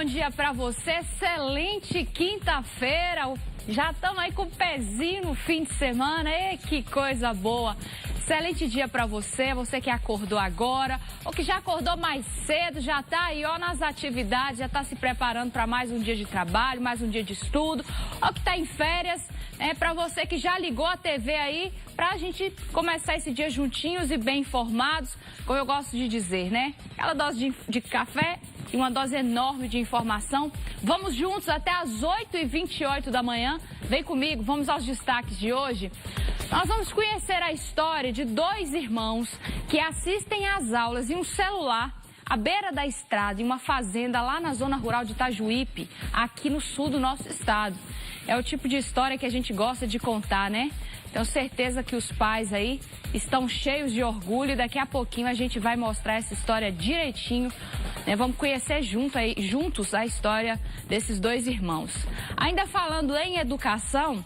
bom dia para você. Excelente quinta-feira. Já estamos aí com o pezinho no fim de semana. E que coisa boa. Excelente dia para você, você que acordou agora ou que já acordou mais cedo, já está aí ó, nas atividades, já está se preparando para mais um dia de trabalho, mais um dia de estudo, ou que está em férias, para você que já ligou a TV aí, para a gente começar esse dia juntinhos e bem informados, como eu gosto de dizer, né? Aquela dose de café e uma dose enorme de informação. Vamos juntos até às 8h28 da manhã. Vem comigo, vamos aos destaques de hoje. Nós vamos conhecer a história de dois irmãos que assistem às aulas em um celular à beira da estrada, em uma fazenda lá na zona rural de Itajuípe, aqui no sul do nosso estado. É o tipo de história que a gente gosta de contar, né? Tenho certeza que os pais aí estão cheios de orgulho e daqui a pouquinho a gente vai mostrar essa história direitinho, né? Vamos conhecer juntos a história desses dois irmãos. Ainda falando em educação,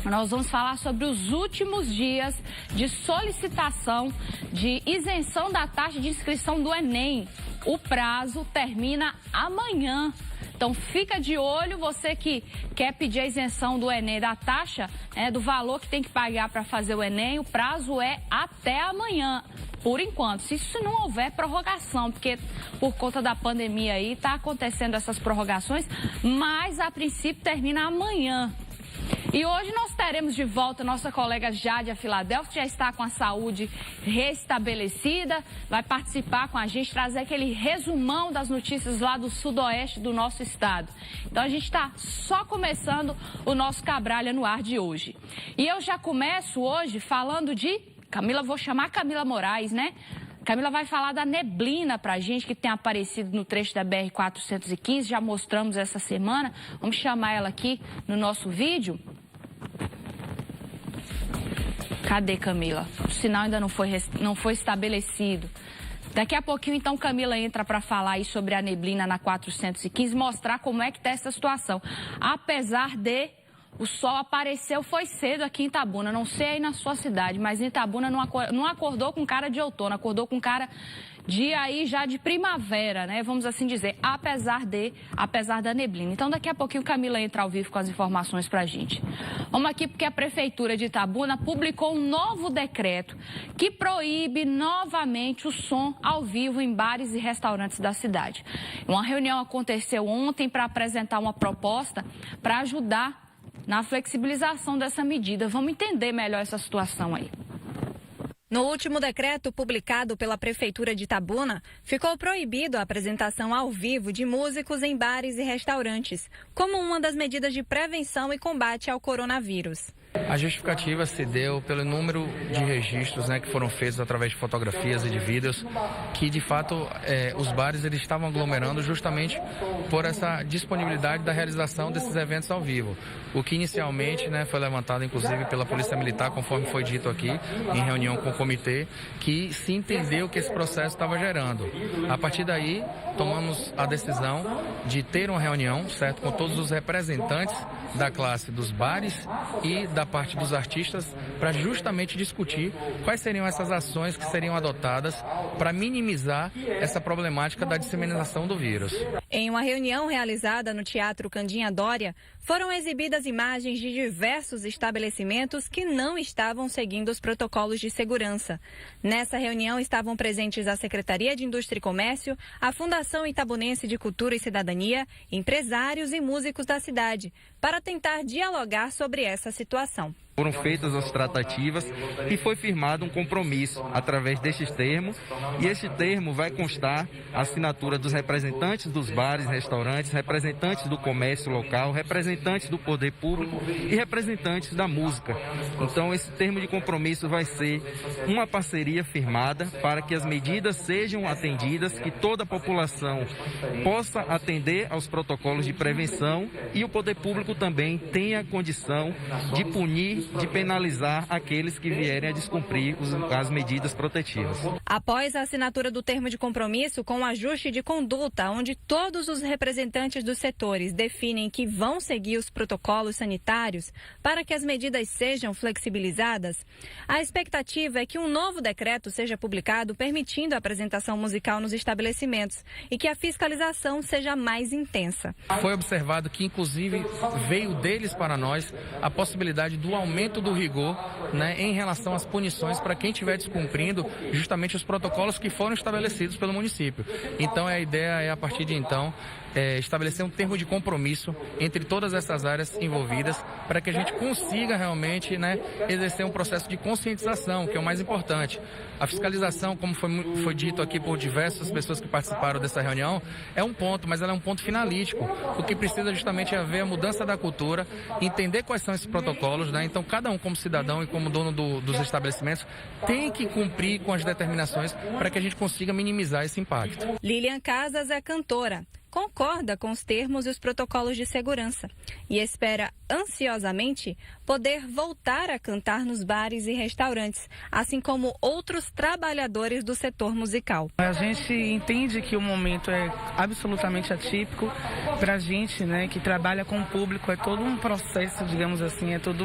nós vamos falar sobre os últimos dias de solicitação de isenção da taxa de inscrição do Enem. O prazo termina amanhã. Então fica de olho, você que quer pedir a isenção do Enem, da taxa, do valor que tem que pagar para fazer o Enem, o prazo é até amanhã, por enquanto. Se isso não houver prorrogação, porque por conta da pandemia aí está acontecendo essas prorrogações, mas a princípio termina amanhã. E hoje nós teremos de volta nossa colega Jádia Filadélfia, que já está com a saúde restabelecida, vai participar com a gente, trazer aquele resumão das notícias lá do sudoeste do nosso estado. Então a gente está só começando o nosso Cabralha no Ar de hoje. E eu já começo hoje falando de Camila, vou chamar Camila Moraes, né? Camila vai falar da neblina pra gente que tem aparecido no trecho da BR-415, já mostramos essa semana. Vamos chamar ela aqui no nosso vídeo. Cadê Camila? O sinal ainda não foi estabelecido. Daqui a pouquinho, então, Camila entra para falar aí sobre a neblina na 415, mostrar como é que tá essa situação. Apesar de o sol apareceu, foi cedo aqui em Itabuna, não sei aí na sua cidade, mas em Itabuna não acordou com cara de outono, acordou com cara de aí já de primavera, né? Vamos assim dizer, apesar da neblina. Então daqui a pouquinho Camila entra ao vivo com as informações pra gente. Vamos aqui porque a Prefeitura de Itabuna publicou um novo decreto que proíbe novamente o som ao vivo em bares e restaurantes da cidade. Uma reunião aconteceu ontem para apresentar uma proposta para ajudar na flexibilização dessa medida. Vamos entender melhor essa situação aí. No último decreto publicado pela Prefeitura de Itabuna, ficou proibido a apresentação ao vivo de músicos em bares e restaurantes, como uma das medidas de prevenção e combate ao coronavírus. A justificativa se deu pelo número de registros, que foram feitos através de fotografias e de vídeos, que de fato os bares eles estavam aglomerando justamente por essa disponibilidade da realização desses eventos ao vivo. O que inicialmente foi levantado inclusive pela Polícia Militar, conforme foi dito aqui, em reunião com o comitê, que se entendeu que esse processo estava gerando. A partir daí, tomamos a decisão de ter uma reunião, certo, com todos os representantes da classe dos bares e da parte dos artistas para justamente discutir quais seriam essas ações que seriam adotadas para minimizar essa problemática da disseminação do vírus. Em uma reunião realizada no Teatro Candinha Dória, foram exibidas imagens de diversos estabelecimentos que não estavam seguindo os protocolos de segurança. Nessa reunião estavam presentes a Secretaria de Indústria e Comércio, a Fundação Itabunense de Cultura e Cidadania, empresários e músicos da cidade, para tentar dialogar sobre essa situação. Foram feitas as tratativas e foi firmado um compromisso através destes termos, e este termo vai constar a assinatura dos representantes dos bares, restaurantes, representantes do comércio local, representantes do poder público e representantes da música. Então esse termo de compromisso vai ser uma parceria firmada para que as medidas sejam atendidas, que toda a população possa atender aos protocolos de prevenção e o poder público também tenha condição de punir, de penalizar aqueles que vierem a descumprir as medidas protetivas. Após a assinatura do termo de compromisso com o ajuste de conduta, onde todos os representantes dos setores definem que vão seguir os protocolos sanitários para que as medidas sejam flexibilizadas, a expectativa é que um novo decreto seja publicado permitindo a apresentação musical nos estabelecimentos e que a fiscalização seja mais intensa. Foi observado que, inclusive, veio deles para nós a possibilidade do aumento do rigor, né, em relação às punições para quem estiver descumprindo justamente os protocolos que foram estabelecidos pelo município. Então, a ideia é, a partir de então, estabelecer um termo de compromisso entre todas essas áreas envolvidas para que a gente consiga realmente, né, exercer um processo de conscientização, que é o mais importante. A fiscalização, como foi dito aqui por diversas pessoas que participaram dessa reunião, é um ponto, mas ela é um ponto finalístico. O que precisa justamente é haver a mudança da cultura, entender quais são esses protocolos, né? Então, cada um como cidadão e como dono dos estabelecimentos tem que cumprir com as determinações para que a gente consiga minimizar esse impacto. Lilian Casas é cantora. Concorda com os termos e os protocolos de segurança e espera ansiosamente poder voltar a cantar nos bares e restaurantes, assim como outros trabalhadores do setor musical. A gente entende que o momento é absolutamente atípico para a gente, né, que trabalha com o público, é todo um processo, digamos assim, é todo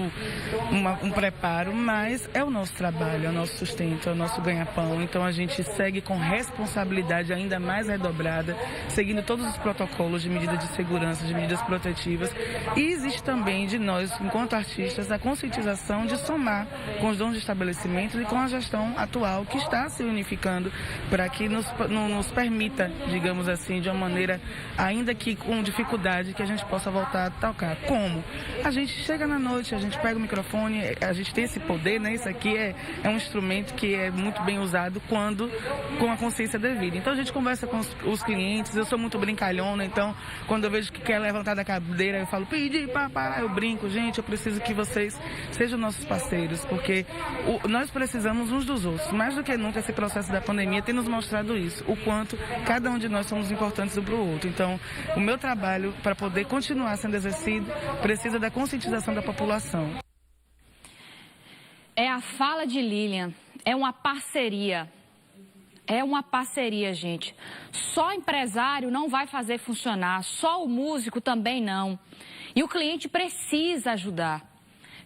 um preparo, mas é o nosso trabalho, é o nosso sustento, é o nosso ganha-pão. Então a gente segue com responsabilidade ainda mais redobrada, seguindo todos os protocolos de medidas de segurança, de medidas protetivas. E existe também de nós, enquanto artistas, a conscientização de somar com os donos de estabelecimentos e com a gestão atual que está se unificando para que nos permita, digamos assim, de uma maneira, ainda que com dificuldade, que a gente possa voltar a tocar. Como? A gente chega na noite, a gente pega o microfone, a gente tem esse poder, né? Isso aqui é um instrumento que é muito bem usado quando com a consciência devida. Então a gente conversa com os clientes, eu sou muito brincalhona, então quando eu vejo que quer levantar da cadeira, eu falo, pedi para parar, eu brinco, gente, eu preciso que vocês sejam nossos parceiros, porque nós precisamos uns dos outros. Mais do que nunca, esse processo da pandemia tem nos mostrado isso, o quanto cada um de nós somos importantes um para o outro. Então, o meu trabalho, para poder continuar sendo exercido, precisa da conscientização da população. É a fala de Lilian, é uma parceria. É uma parceria, gente. Só empresário não vai fazer funcionar, só o músico também não. E o cliente precisa ajudar.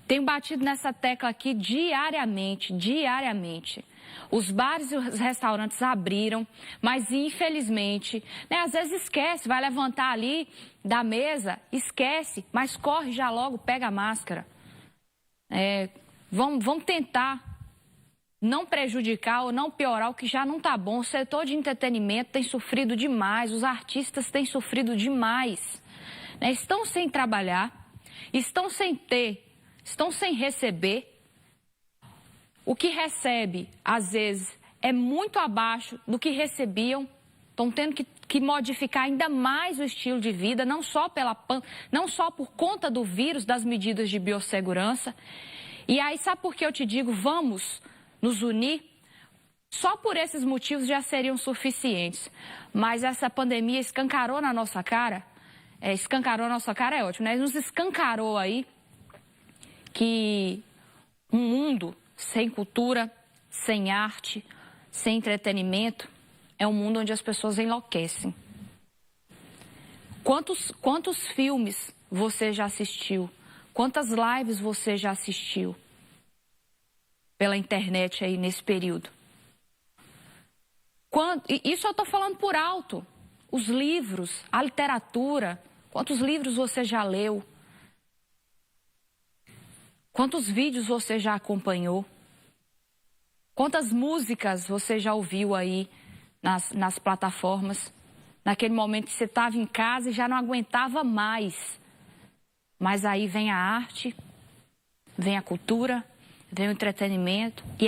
Tenho batido nessa tecla aqui diariamente. Os bares e os restaurantes abriram, mas infelizmente, né, às vezes esquece, vai levantar ali da mesa, esquece, mas corre já logo, pega a máscara. Vamos tentar não prejudicar ou não piorar o que já não está bom. O setor de entretenimento tem sofrido demais, os artistas têm sofrido demais, né? Estão sem trabalhar, estão sem receber. O que recebe, às vezes, é muito abaixo do que recebiam. Estão tendo que modificar ainda mais o estilo de vida, não só por conta do vírus, das medidas de biossegurança. E aí, sabe por que eu te digo, vamos nos unir? Só por esses motivos já seriam suficientes. Mas essa pandemia escancarou na nossa cara. Escancarou na nossa cara é ótimo, né? Nos escancarou aí que um mundo sem cultura, sem arte, sem entretenimento, é um mundo onde as pessoas enlouquecem. Quantos filmes você já assistiu? Quantas lives você já assistiu pela internet aí nesse período? Isso eu estou falando por alto. Os livros, a literatura, quantos livros você já leu? Quantos vídeos você já acompanhou? Quantas músicas você já ouviu aí nas plataformas? Naquele momento que você estava em casa e já não aguentava mais. Mas aí vem a arte, vem a cultura, vem o entretenimento e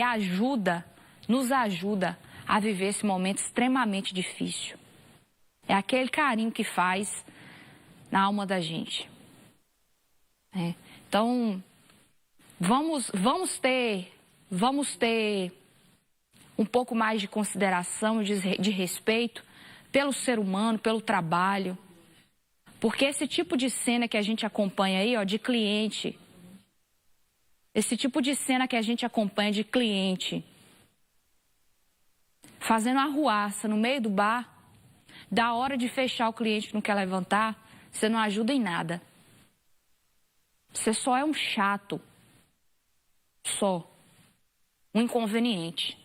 nos ajuda a viver esse momento extremamente difícil. É aquele carinho que faz na alma da gente. Então, vamos ter um pouco mais de consideração e de respeito pelo ser humano, pelo trabalho. Porque esse tipo de cena que a gente acompanha aí, ó, de cliente, fazendo arruaça no meio do bar, da hora de fechar o cliente não quer levantar, você não ajuda em nada. Você só é um chato. Só. Um inconveniente.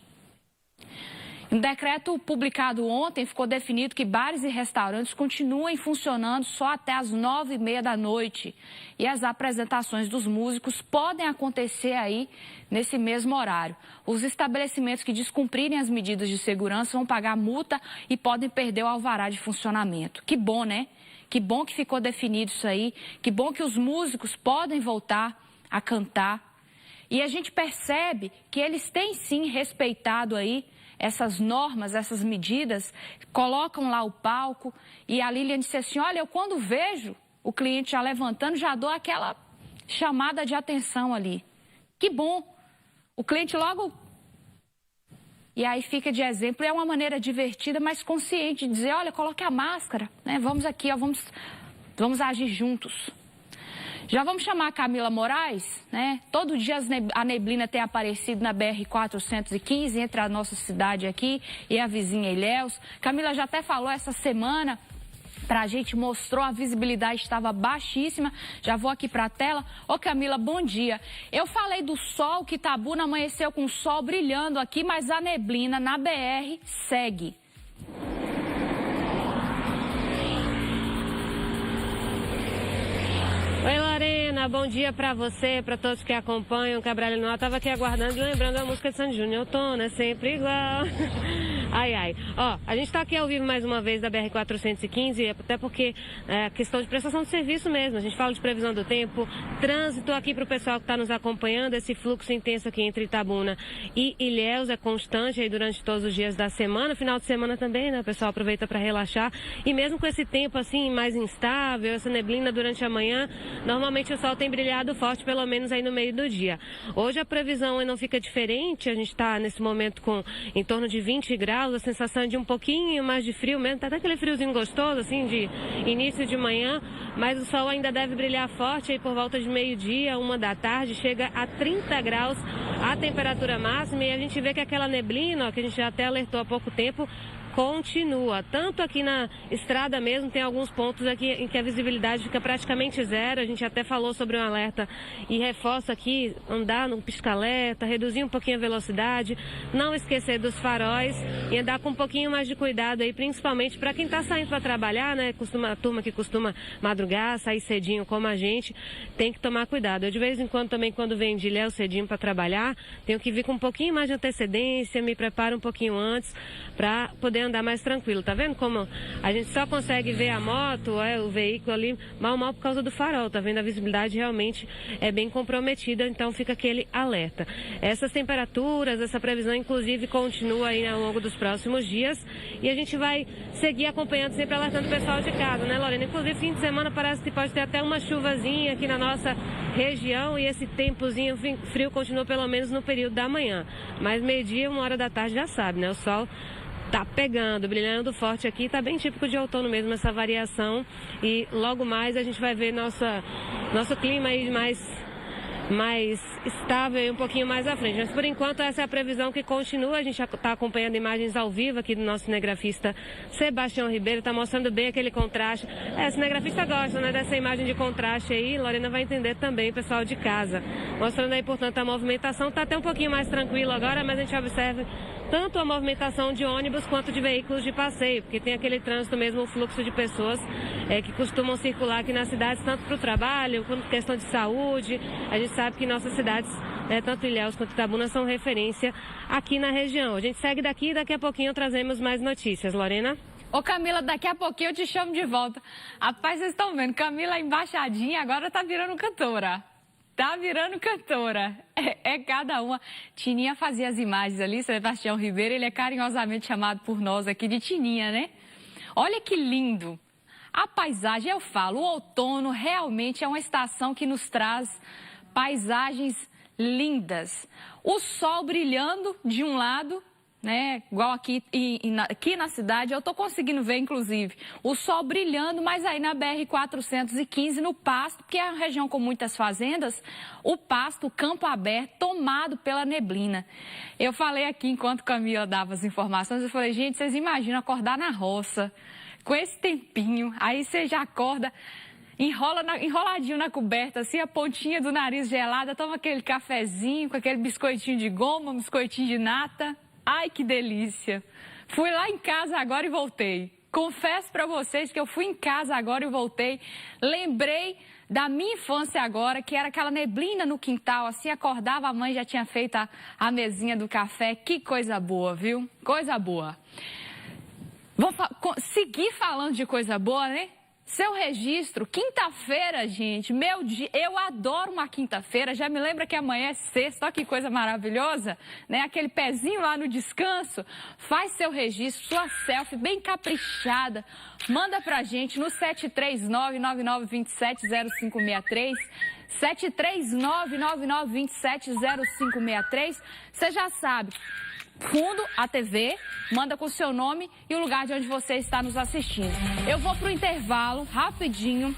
No decreto publicado ontem, ficou definido que bares e restaurantes continuem funcionando só até as 9h30 da noite. E as apresentações dos músicos podem acontecer aí nesse mesmo horário. Os estabelecimentos que descumprirem as medidas de segurança vão pagar multa e podem perder o alvará de funcionamento. Que bom, né? Que bom que ficou definido isso aí. Que bom que os músicos podem voltar a cantar. E a gente percebe que eles têm sim respeitado aí essas normas, essas medidas, colocam lá o palco e a Lilian disse assim, olha, eu quando vejo o cliente já levantando, já dou aquela chamada de atenção ali. Que bom! O cliente logo... E aí fica de exemplo, é uma maneira divertida, mas consciente de dizer, olha, coloque a máscara, né? Vamos aqui, ó, vamos agir juntos. Já vamos chamar a Camila Moraes, né? Todo dia a neblina tem aparecido na BR-415, entre a nossa cidade aqui e a vizinha Ilhéus. Camila já até falou essa semana pra gente, mostrou a visibilidade estava baixíssima. Já vou aqui pra tela. Ô Camila, bom dia. Eu falei do sol, que Itabuna amanheceu com o sol brilhando aqui, mas a neblina na BR segue. Oi, Lorena, bom dia pra você, pra todos que acompanham. Cabral Noir estava aqui aguardando e lembrando a música de Sandy Júnior. Outono é sempre igual. Ai, ai. Ó, a gente tá aqui ao vivo mais uma vez da BR-415, até porque é questão de prestação de serviço mesmo. A gente fala de previsão do tempo, trânsito aqui pro pessoal que tá nos acompanhando. Esse fluxo intenso aqui entre Itabuna e Ilhéus é constante aí durante todos os dias da semana. Final de semana também, né? O pessoal aproveita para relaxar. E mesmo com esse tempo assim mais instável, essa neblina durante a manhã, normalmente o sol tem brilhado forte, pelo menos aí no meio do dia. Hoje a previsão não fica diferente, a gente está nesse momento com em torno de 20 graus, a sensação de um pouquinho mais de frio mesmo, tá até aquele friozinho gostoso, assim, de início de manhã, mas o sol ainda deve brilhar forte aí por volta de meio-dia, 1h da tarde, chega a 30 graus a temperatura máxima e a gente vê que aquela neblina, ó, que a gente já até alertou há pouco tempo, continua. Tanto aqui na estrada mesmo, tem alguns pontos aqui em que a visibilidade fica praticamente zero. A gente até falou sobre um alerta e reforça aqui, andar no pisca-alerta, reduzir um pouquinho a velocidade, não esquecer dos faróis e andar com um pouquinho mais de cuidado aí, principalmente para quem está saindo para trabalhar, né? A turma que costuma madrugar, sair cedinho como a gente, tem que tomar cuidado. Eu de vez em quando também, quando venho de Ilhéus cedinho para trabalhar, tenho que vir com um pouquinho mais de antecedência, me preparo um pouquinho antes para poder andar mais tranquilo. Tá vendo como a gente só consegue ver a moto, o veículo ali, mal por causa do farol, tá vendo? A visibilidade realmente é bem comprometida, então fica aquele alerta. Essas temperaturas, essa previsão inclusive continua aí ao longo dos próximos dias e a gente vai seguir acompanhando, sempre alertando o pessoal de casa, né, Lorena? Inclusive fim de semana parece que pode ter até uma chuvazinha aqui na nossa região e esse tempozinho frio continua pelo menos no período da manhã, mas meio-dia, 1h da tarde já sabe, né? O sol tá pegando, brilhando forte aqui, tá bem típico de outono mesmo essa variação e logo mais a gente vai ver nosso clima aí mais estável e um pouquinho mais à frente. Mas por enquanto essa é a previsão que continua. A gente está acompanhando imagens ao vivo aqui do nosso cinegrafista Sebastião Ribeiro, está mostrando bem aquele contraste. O cinegrafista gosta, né, dessa imagem de contraste aí. Lorena vai entender também, pessoal de casa. Mostrando aí, portanto, a movimentação. Está até um pouquinho mais tranquilo agora, mas a gente observa tanto a movimentação de ônibus quanto de veículos de passeio, porque tem aquele trânsito mesmo, o fluxo de pessoas que costumam circular aqui nas cidades, tanto para o trabalho, quanto questão de saúde. A gente sabe que nossas cidades, tanto Ilhéus quanto Itabuna, são referência aqui na região. A gente segue daqui e daqui a pouquinho trazemos mais notícias. Lorena? Ô Camila, daqui a pouquinho eu te chamo de volta. Rapaz, vocês estão vendo, Camila embaixadinha agora tá virando cantora. Tá virando cantora. É cada uma. Tininha fazia as imagens ali, Sebastião Ribeiro, ele é carinhosamente chamado por nós aqui de Tininha, né? Olha que lindo. A paisagem, eu falo, o outono realmente é uma estação que nos traz paisagens lindas. O sol brilhando de um lado né? Igual aqui na cidade, eu tô conseguindo ver, inclusive, o sol brilhando, mas aí na BR-415, no Pasto, que é uma região com muitas fazendas, o Pasto, o campo aberto, tomado pela neblina. Eu falei aqui, enquanto Camila dava as informações, eu falei, gente, vocês imaginam acordar na roça, com esse tempinho, aí você já acorda... enroladinho na coberta, assim, a pontinha do nariz gelada, toma aquele cafezinho com aquele biscoitinho de goma, um biscoitinho de nata. Ai, que delícia! Fui lá em casa agora e voltei. Confesso para vocês que eu fui em casa agora e voltei. Lembrei da minha infância agora, que era aquela neblina no quintal, assim, acordava, a mãe já tinha feito a mesinha do café. Que coisa boa, viu? Coisa boa. Vou seguir falando de coisa boa, né? Seu registro, quinta-feira, gente, meu dia, eu adoro uma quinta-feira, já me lembra que amanhã é sexta, olha que coisa maravilhosa, né? Aquele pezinho lá no descanso, faz seu registro, sua selfie bem caprichada, manda pra gente no 739-9927-0563, 739-9927-0563, você já sabe. Fundo, a TV, manda com o seu nome e o lugar de onde você está nos assistindo. Eu vou para o intervalo, rapidinho,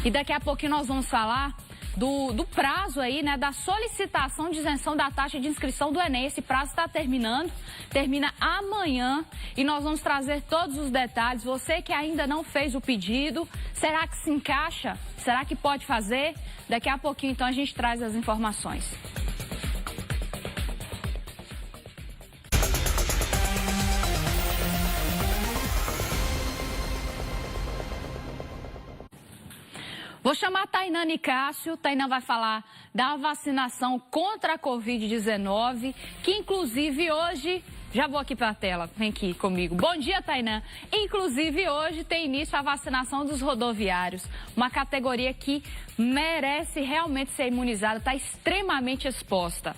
e daqui a pouquinho nós vamos falar do prazo aí, né, da solicitação de isenção da taxa de inscrição do Enem. Esse prazo está terminando, termina amanhã e nós vamos trazer todos os detalhes. Você que ainda não fez o pedido, será que se encaixa? Será que pode fazer? Daqui a pouquinho, então, a gente traz as informações. Vou chamar a Tainá Nicásio. Tainá vai falar da vacinação contra a Covid-19, que inclusive hoje... Já vou aqui para a tela, vem aqui comigo. Bom dia, Tainá. Inclusive hoje tem início a vacinação dos rodoviários, uma categoria que merece realmente ser imunizada, está extremamente exposta.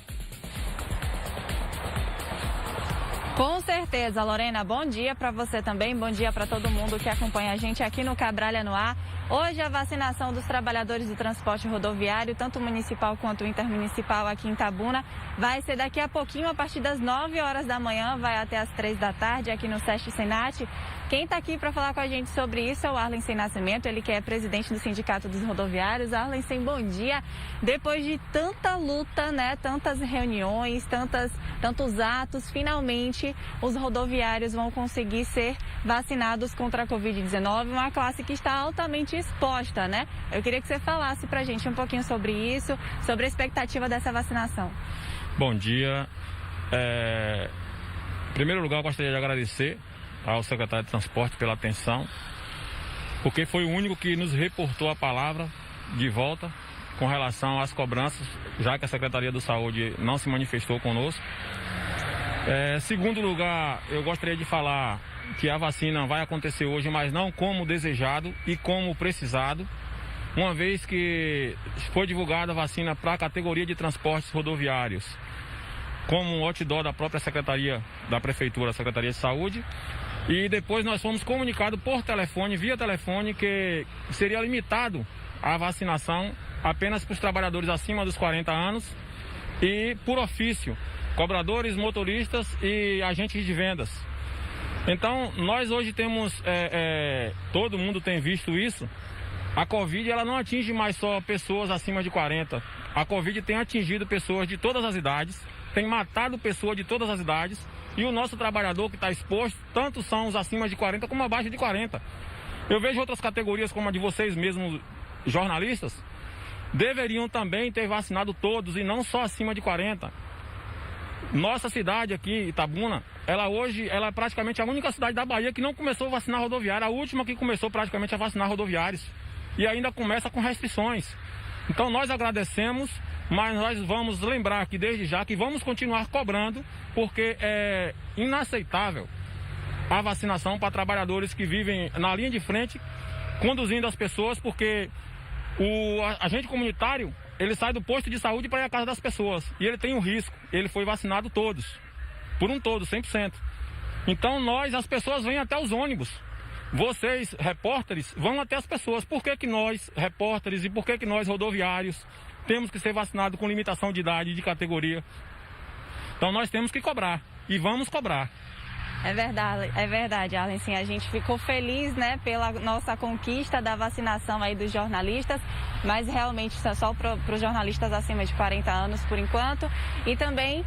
Com certeza, Lorena. Bom dia para você também, bom dia para todo mundo que acompanha a gente aqui no Cabralha no Ar. Hoje a vacinação dos trabalhadores do transporte rodoviário, tanto municipal quanto intermunicipal aqui em Itabuna, vai ser daqui a pouquinho, a partir das 9 horas da manhã, vai até as 3 da tarde aqui no SESC Senat. Quem está aqui para falar com a gente sobre isso é o Arlensen Nascimento, ele que é presidente do Sindicato dos Rodoviários. Arlensen, bom dia. Depois de tanta luta, né, tantas reuniões, tantos atos, finalmente os rodoviários vão conseguir ser vacinados contra a Covid-19, uma classe que está altamente exposta, né? Eu queria que você falasse para a gente um pouquinho sobre isso, sobre a expectativa dessa vacinação. Bom dia. Em primeiro lugar, eu gostaria de agradecer ao secretário de Transporte pela atenção, porque foi o único que nos reportou a palavra de volta com relação às cobranças, já que a Secretaria da Saúde não se manifestou conosco. Segundo lugar, eu gostaria de falar que a vacina vai acontecer hoje, mas não como desejado e como precisado, uma vez que foi divulgada a vacina para a categoria de transportes rodoviários, como um outdoor da própria Secretaria da Prefeitura, a Secretaria de Saúde, e depois nós fomos comunicados por telefone, via telefone, que seria limitado a vacinação apenas para os trabalhadores acima dos 40 anos e por ofício, cobradores, motoristas e agentes de vendas. Então, nós hoje temos, todo mundo tem visto isso, a Covid ela não atinge mais só pessoas acima de 40. A Covid tem atingido pessoas de todas as idades, tem matado pessoas de todas as idades, e o nosso trabalhador que está exposto, tanto são os acima de 40 como abaixo de 40. Eu vejo outras categorias como a de vocês mesmos, jornalistas, deveriam também ter vacinado todos e não só acima de 40. Nossa cidade aqui, Itabuna, ela é praticamente a única cidade da Bahia que não começou a vacinar rodoviária, a última que começou praticamente a vacinar rodoviários. E ainda começa com restrições. Então nós agradecemos, mas nós vamos lembrar aqui desde já que vamos continuar cobrando, porque é inaceitável a vacinação para trabalhadores que vivem na linha de frente, conduzindo as pessoas, porque o agente comunitário, ele sai do posto de saúde para ir à casa das pessoas, e ele tem um risco, ele foi vacinado todos, por um todo, 100%. Então as pessoas vêm até os ônibus. Vocês, repórteres, vão até as pessoas. Por que nós, repórteres, e por que nós, rodoviários, temos que ser vacinados com limitação de idade e de categoria? Então nós temos que cobrar. e vamos cobrar. É verdade, Arlen. Sim, a gente ficou feliz, né, pela nossa conquista da vacinação aí dos jornalistas, mas realmente isso é só para os jornalistas acima de 40 anos por enquanto. E também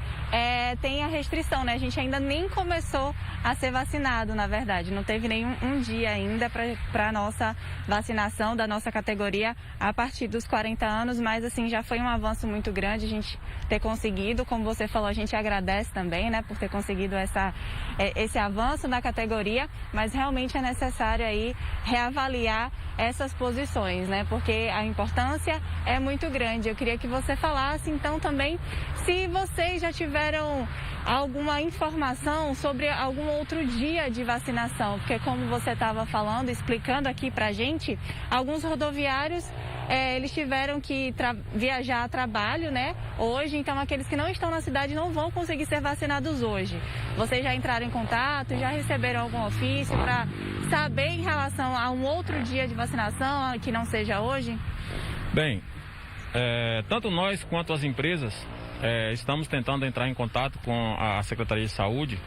tem a restrição, né? A gente ainda nem começou a ser vacinado, na verdade. Não teve nenhum dia ainda para a nossa vacinação da nossa categoria a partir dos 40 anos, mas assim, já foi um avanço muito grande a gente ter conseguido. Como você falou, a gente agradece também, né, por ter conseguido esse avanço na categoria, mas realmente é necessário aí reavaliar essas posições, né? Porque a importância é muito grande. Eu queria que você falasse então também se vocês já tiveram alguma informação sobre algum outro dia de vacinação, porque como você estava falando, explicando aqui pra gente, alguns rodoviários eles tiveram que viajar a trabalho, né, hoje, então aqueles que não estão na cidade não vão conseguir ser vacinados hoje. Vocês já entraram em contato, já receberam algum ofício para saber em relação a um outro dia de vacinação que não seja hoje? Bem, tanto nós quanto as empresas estamos tentando entrar em contato com a Secretaria de Saúde.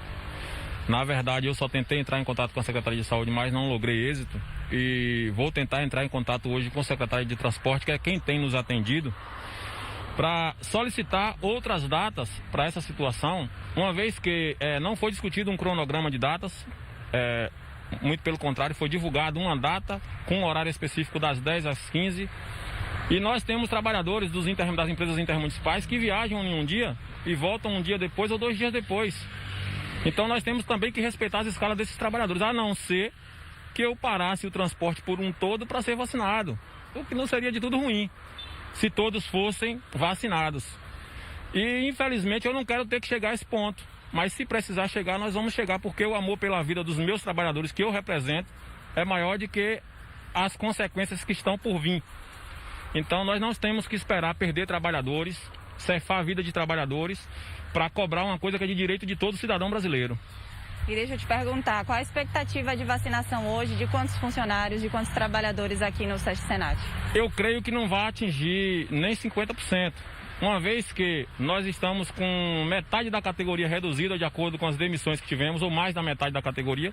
Na verdade, eu só tentei entrar em contato com a Secretaria de Saúde, mas não logrei êxito. E vou tentar entrar em contato hoje com o secretário de Transporte, que é quem tem nos atendido, para solicitar outras datas para essa situação, uma vez que não foi discutido um cronograma de datas, muito pelo contrário, foi divulgado uma data com um horário específico das 10 às 15. E nós temos trabalhadores das empresas intermunicipais que viajam em um dia e voltam um dia depois ou 2 dias depois. Então nós temos também que respeitar as escalas desses trabalhadores, a não ser que eu parasse o transporte por um todo para ser vacinado, o que não seria de tudo ruim, se todos fossem vacinados. E infelizmente eu não quero ter que chegar a esse ponto, mas se precisar chegar, nós vamos chegar, porque o amor pela vida dos meus trabalhadores que eu represento é maior do que as consequências que estão por vir. Então nós não temos que esperar perder trabalhadores, ceifar a vida de trabalhadores, para cobrar uma coisa que é de direito de todo cidadão brasileiro. E deixa eu te perguntar, qual a expectativa de vacinação hoje, de quantos funcionários, de quantos trabalhadores aqui no SESC Senat? Eu creio que não vai atingir nem 50%, uma vez que nós estamos com metade da categoria reduzida de acordo com as demissões que tivemos, ou mais da metade da categoria.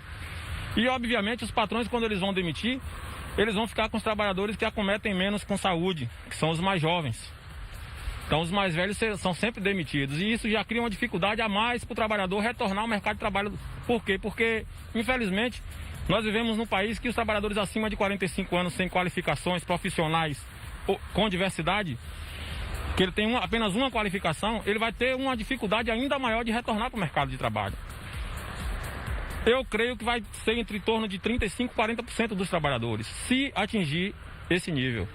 E obviamente os patrões, quando eles vão demitir, eles vão ficar com os trabalhadores que acometem menos com saúde, que são os mais jovens. Então os mais velhos são sempre demitidos e isso já cria uma dificuldade a mais para o trabalhador retornar ao mercado de trabalho. Por quê? Porque, infelizmente, nós vivemos num país que os trabalhadores acima de 45 anos sem qualificações profissionais com diversidade, que ele tem apenas uma qualificação, ele vai ter uma dificuldade ainda maior de retornar para o mercado de trabalho. Eu creio que vai ser entre torno de 35% a 40% dos trabalhadores, se atingir esse nível.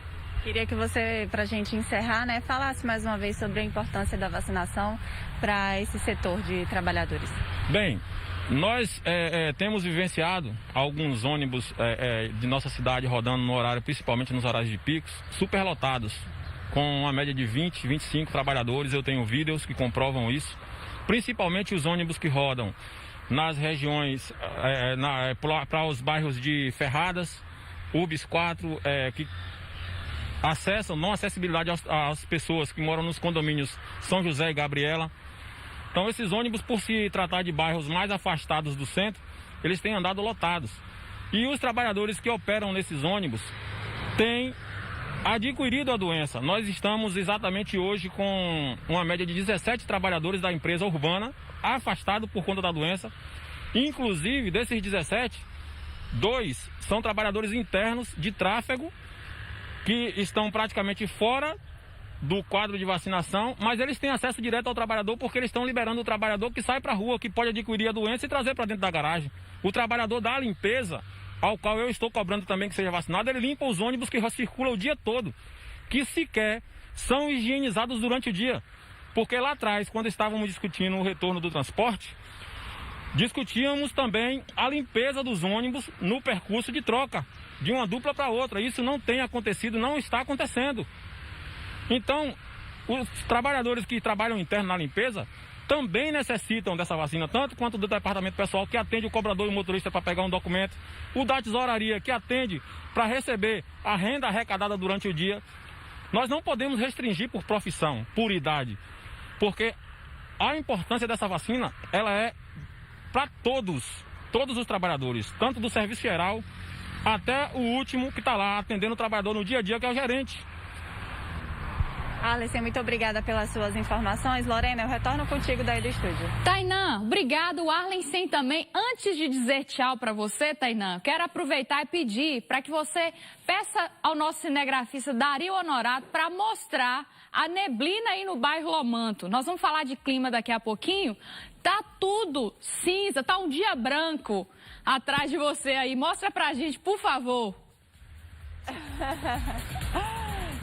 Queria que você, para a gente encerrar, né, falasse mais uma vez sobre a importância da vacinação para esse setor de trabalhadores. Bem, nós temos vivenciado alguns ônibus de nossa cidade rodando no horário, principalmente nos horários de picos, superlotados, com uma média de 20, 25 trabalhadores. Eu tenho vídeos que comprovam isso, principalmente os ônibus que rodam nas regiões, para os bairros de Ferradas, UBS 4, que não acessibilidade às pessoas que moram nos condomínios São José e Gabriela. Então esses ônibus, por se tratar de bairros mais afastados do centro, eles têm andado lotados. E os trabalhadores que operam nesses ônibus têm adquirido a doença. Nós estamos exatamente hoje com uma média de 17 trabalhadores da empresa urbana afastados por conta da doença. Inclusive, desses 17, 2 são trabalhadores internos de tráfego, que estão praticamente fora do quadro de vacinação, mas eles têm acesso direto ao trabalhador, porque eles estão liberando o trabalhador que sai para a rua, que pode adquirir a doença e trazer para dentro da garagem. O trabalhador da limpeza, ao qual eu estou cobrando também que seja vacinado, ele limpa os ônibus que circulam o dia todo, que sequer são higienizados durante o dia. Porque lá atrás, quando estávamos discutindo o retorno do transporte, discutíamos também a limpeza dos ônibus no percurso de troca, de uma dupla para outra. Isso não tem acontecido, não está acontecendo. Então, os trabalhadores que trabalham interno na limpeza também necessitam dessa vacina, tanto quanto do departamento pessoal, que atende o cobrador e o motorista para pegar um documento, o da tesouraria, que atende para receber a renda arrecadada durante o dia. Nós não podemos restringir por profissão, por idade, porque a importância dessa vacina, ela é para todos os trabalhadores, tanto do serviço geral até o último que está lá atendendo o trabalhador no dia a dia, que é o gerente. Arlen, muito obrigada pelas suas informações. Lorena, eu retorno contigo daí do estúdio. Tainã, obrigado. O Arlen também. Antes de dizer tchau para você, Tainã, quero aproveitar e pedir para que você peça ao nosso cinegrafista Dario Honorato para mostrar a neblina aí no bairro Lomanto. Nós vamos falar de clima daqui a pouquinho. Tá tudo cinza, tá um dia branco atrás de você aí. Mostra pra gente, por favor.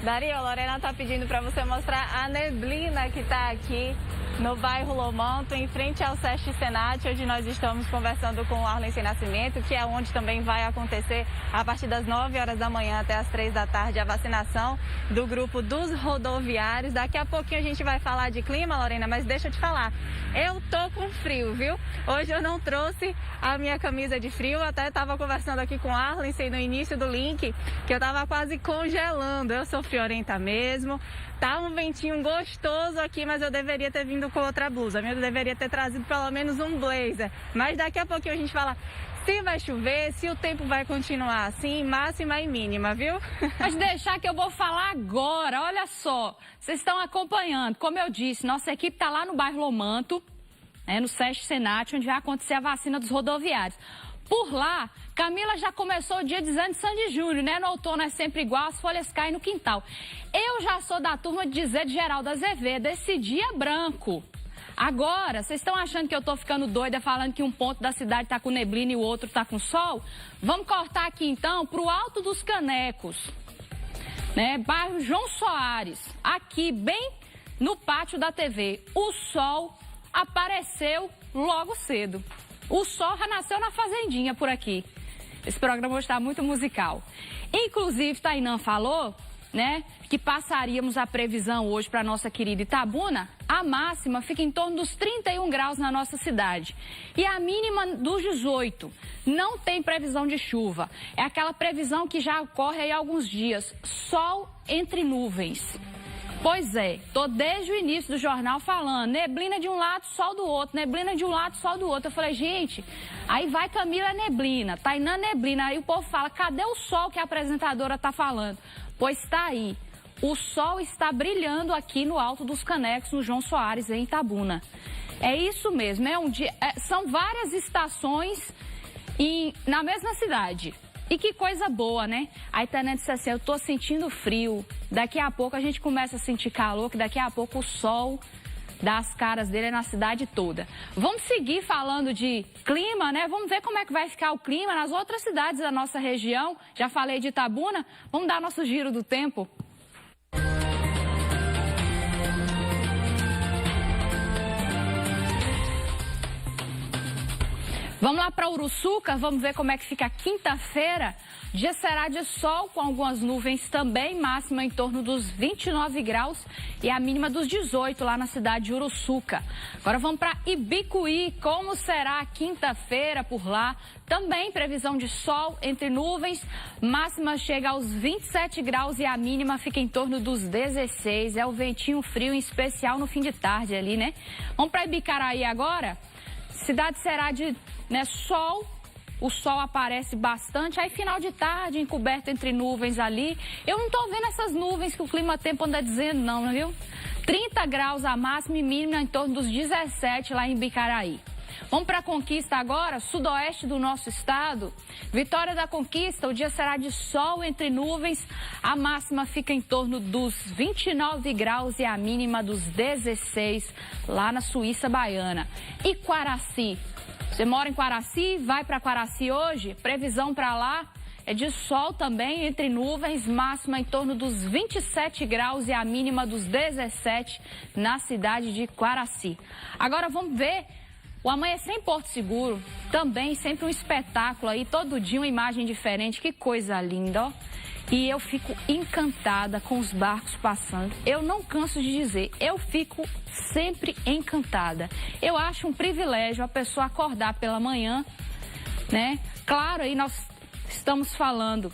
Dario, a Lorena está pedindo para você mostrar a neblina que está aqui no bairro Lomanto, em frente ao SESC Senat, onde nós estamos conversando com o Arlen Nascimento, que é onde também vai acontecer a partir das 9 horas da manhã até as 3 da tarde a vacinação do grupo dos rodoviários. Daqui a pouquinho a gente vai falar de clima, Lorena, mas deixa eu te falar, eu tô com frio, viu? Hoje eu não trouxe a minha camisa de frio, até estava conversando aqui com o Arlen no início do link, que eu estava quase congelando. Eu sou friorenta mesmo. Tá um ventinho gostoso aqui, mas eu deveria ter vindo com outra blusa. Eu deveria ter trazido pelo menos um blazer. Mas daqui a pouquinho a gente fala se vai chover, se o tempo vai continuar assim, máxima e mínima, viu? Pode deixar que eu vou falar agora. Olha só, vocês estão acompanhando. Como eu disse, nossa equipe tá lá no bairro Lomanto, no SESC Senat, onde vai acontecer a vacina dos rodoviários. Por lá, Camila já começou o dia dizendo de Sandy Júnior, né? No outono é sempre igual, as folhas caem no quintal. Eu já sou da turma de dizer de Geraldo Azevedo, esse dia é branco. Agora, vocês estão achando que eu tô ficando doida falando que um ponto da cidade tá com neblina e o outro tá com sol? Vamos cortar aqui então pro Alto dos Canecos, né? Bairro João Soares, aqui bem no pátio da TV. O sol apareceu logo cedo. O sol já nasceu na fazendinha por aqui. Esse programa hoje está muito musical. Inclusive, Tainã falou, né, que passaríamos a previsão hoje para nossa querida Itabuna. A máxima fica em torno dos 31 graus na nossa cidade. E a mínima dos 18. Não tem previsão de chuva. É aquela previsão que já ocorre aí há alguns dias. Sol entre nuvens. Pois é, tô desde o início do jornal falando, neblina de um lado, sol do outro, neblina de um lado, sol do outro. Eu falei, gente, aí vai Camila neblina, Tainã neblina. Aí o povo fala, cadê o sol que a apresentadora tá falando? Pois tá aí, o sol está brilhando aqui no Alto dos Canecos, no João Soares, em Itabuna. É isso mesmo, são várias estações na mesma cidade. E que coisa boa, né? Aí Tainã disse assim, eu tô sentindo frio. Daqui a pouco a gente começa a sentir calor, que daqui a pouco o sol dá as caras dele na cidade toda. Vamos seguir falando de clima, né? Vamos ver como é que vai ficar o clima nas outras cidades da nossa região. Já falei de Itabuna, vamos dar nosso giro do tempo. Vamos lá para Uruçuca, vamos ver como é que fica quinta-feira. Dia será de sol com algumas nuvens também, máxima em torno dos 29 graus e a mínima dos 18 lá na cidade de Uruçuca. Agora vamos para Ibicuí, como será a quinta-feira por lá? Também previsão de sol entre nuvens, máxima chega aos 27 graus e a mínima fica em torno dos 16. É o ventinho frio, em especial no fim de tarde ali, né? Vamos para Ibicaraí agora? Cidade será de sol, o sol aparece bastante, aí final de tarde, encoberto entre nuvens ali. Eu não tô vendo essas nuvens que o clima-tempo anda dizendo não, viu? 30 graus a máxima e mínima em torno dos 17 lá em Ibicaraí. Vamos para a Conquista agora, sudoeste do nosso estado. Vitória da Conquista, o dia será de sol entre nuvens. A máxima fica em torno dos 29 graus e a mínima dos 16 lá na Suíça Baiana. E Quaraci? Você mora em Quaraci? Vai para Quaraci hoje? Previsão para lá é de sol também entre nuvens, máxima em torno dos 27 graus e a mínima dos 17 na cidade de Quaraci. Agora vamos ver o Amanhecer em Porto Seguro, também sempre um espetáculo aí, todo dia uma imagem diferente, que coisa linda, ó. E eu fico encantada com os barcos passando. Eu não canso de dizer, eu fico sempre encantada. Eu acho um privilégio a pessoa acordar pela manhã, né? Claro, aí nós estamos falando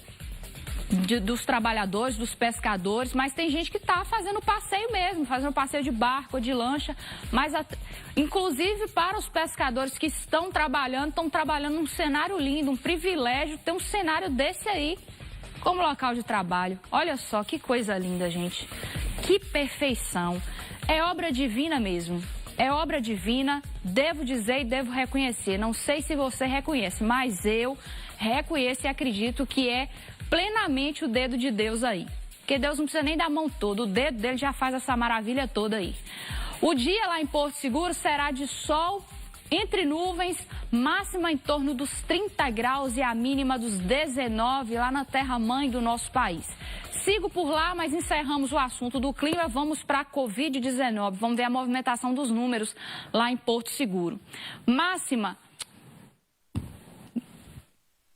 dos trabalhadores, dos pescadores, mas tem gente que está fazendo passeio mesmo, fazendo passeio de barco ou de lancha, mas inclusive para os pescadores que estão trabalhando num cenário lindo, um privilégio ter um cenário desse aí como local de trabalho. Olha só que coisa linda, gente, que perfeição, é obra divina mesmo. É obra divina, devo dizer e devo reconhecer. Não sei se você reconhece, mas eu reconheço e acredito que é plenamente o dedo de Deus aí. Porque Deus não precisa nem da mão toda, o dedo dele já faz essa maravilha toda aí. O dia lá em Porto Seguro será de sol entre nuvens, máxima em torno dos 30 graus e a mínima dos 19 lá na terra-mãe do nosso país. Sigo por lá, mas encerramos o assunto do clima, vamos para a Covid-19. Vamos ver a movimentação dos números lá em Porto Seguro. Máxima,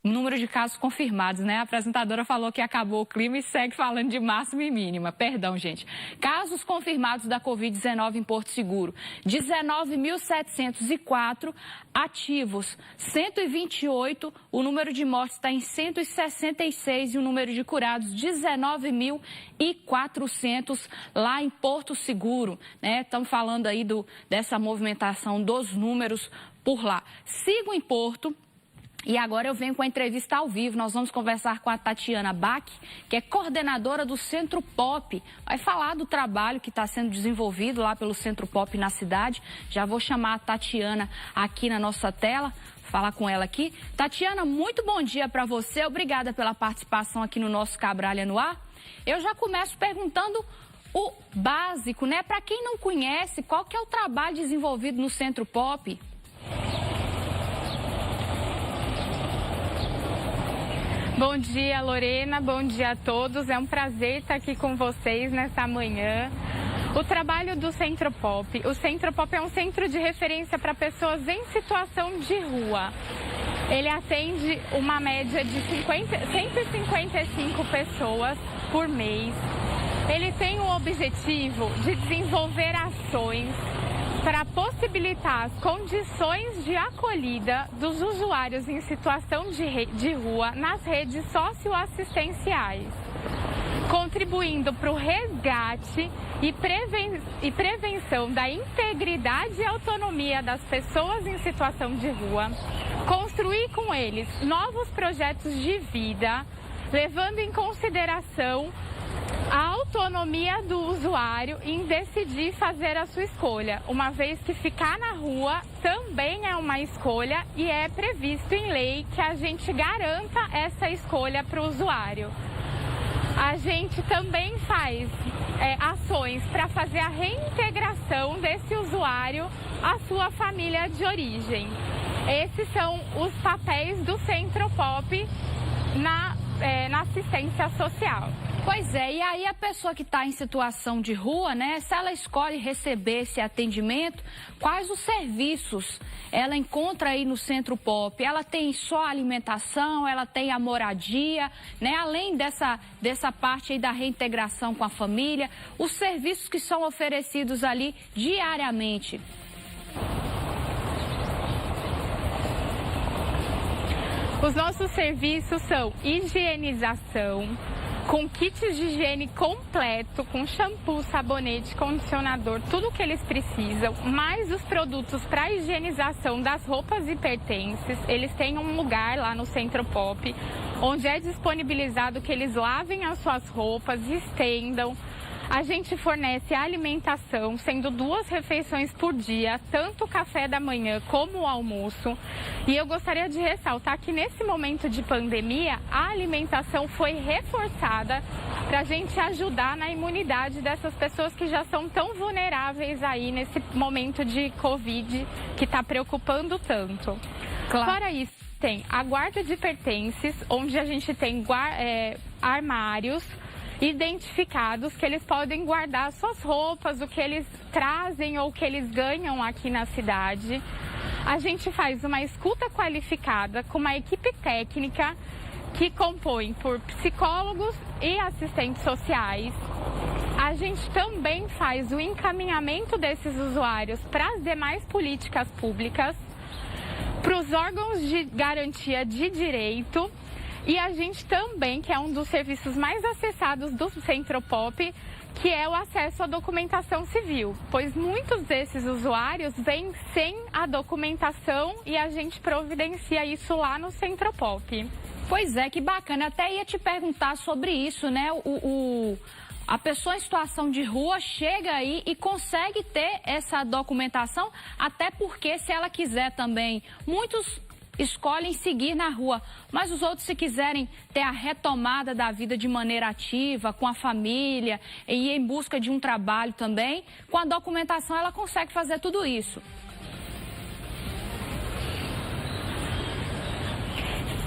número de casos confirmados, né? A apresentadora falou que acabou o clima e segue falando de máxima e mínima. Perdão, gente. Casos confirmados da Covid-19 em Porto Seguro. 19.704 ativos, 128. O número de mortes está em 166 e o número de curados 19.400 lá em Porto Seguro, né? Estamos falando aí dessa movimentação dos números por lá. Sigo em Porto. E agora eu venho com a entrevista ao vivo. Nós vamos conversar com a Tatiana Bach, que é coordenadora do Centro Pop. Vai falar do trabalho que está sendo desenvolvido lá pelo Centro Pop na cidade. Já vou chamar a Tatiana aqui na nossa tela, falar com ela aqui. Tatiana, muito bom dia para você. Obrigada pela participação aqui no nosso Cabralha no Ar. Eu já começo perguntando o básico, né? Para quem não conhece, qual que é o trabalho desenvolvido no Centro Pop? Bom dia, Lorena. Bom dia a todos. É um prazer estar aqui com vocês nessa manhã. O trabalho do Centro Pop. O Centro Pop é um centro de referência para pessoas em situação de rua. Ele atende uma média de 155 pessoas por mês. Ele tem o objetivo de desenvolver ações para possibilitar as condições de acolhida dos usuários em situação de rua nas redes socioassistenciais, contribuindo para o resgate e prevenção da integridade e autonomia das pessoas em situação de rua, construir com eles novos projetos de vida, levando em consideração a autonomia do usuário em decidir fazer a sua escolha, uma vez que ficar na rua também é uma escolha e é previsto em lei que a gente garanta essa escolha para o usuário. A gente também faz ações para fazer a reintegração desse usuário à sua família de origem. Esses são os papéis do Centro Pop na assistência social. Pois é, e aí a pessoa que está em situação de rua, né, se ela escolhe receber esse atendimento, quais os serviços ela encontra aí no Centro Pop? Ela tem só a alimentação, ela tem a moradia, né, além dessa parte aí da reintegração com a família, os serviços que são oferecidos ali diariamente. Os nossos serviços são higienização, com kits de higiene completo, com shampoo, sabonete, condicionador, tudo o que eles precisam, mais os produtos para higienização das roupas e pertences. Eles têm um lugar lá no Centro Pop, onde é disponibilizado que eles lavem as suas roupas, estendam. A gente fornece alimentação, sendo 2 refeições por dia, tanto o café da manhã como o almoço. E eu gostaria de ressaltar que nesse momento de pandemia, a alimentação foi reforçada para a gente ajudar na imunidade dessas pessoas que já são tão vulneráveis aí nesse momento de Covid que está preocupando tanto. Claro. Fora isso, tem a guarda de pertences, onde a gente tem armários identificados que eles podem guardar suas roupas, o que eles trazem ou o que eles ganham aqui na cidade. A gente faz uma escuta qualificada com uma equipe técnica que compõe por psicólogos e assistentes sociais. A gente também faz o encaminhamento desses usuários para as demais políticas públicas, para os órgãos de garantia de direito E a gente também, que é um dos serviços mais acessados do Centropop, que é o acesso à documentação civil, pois muitos desses usuários vêm sem a documentação e a gente providencia isso lá no Centropop. Pois é, que bacana. Até ia te perguntar sobre isso, né? A pessoa em situação de rua chega aí e consegue ter essa documentação, até porque se ela quiser também, muitos escolhem seguir na rua, mas os outros, se quiserem ter a retomada da vida de maneira ativa, com a família, e ir em busca de um trabalho também, com a documentação ela consegue fazer tudo isso.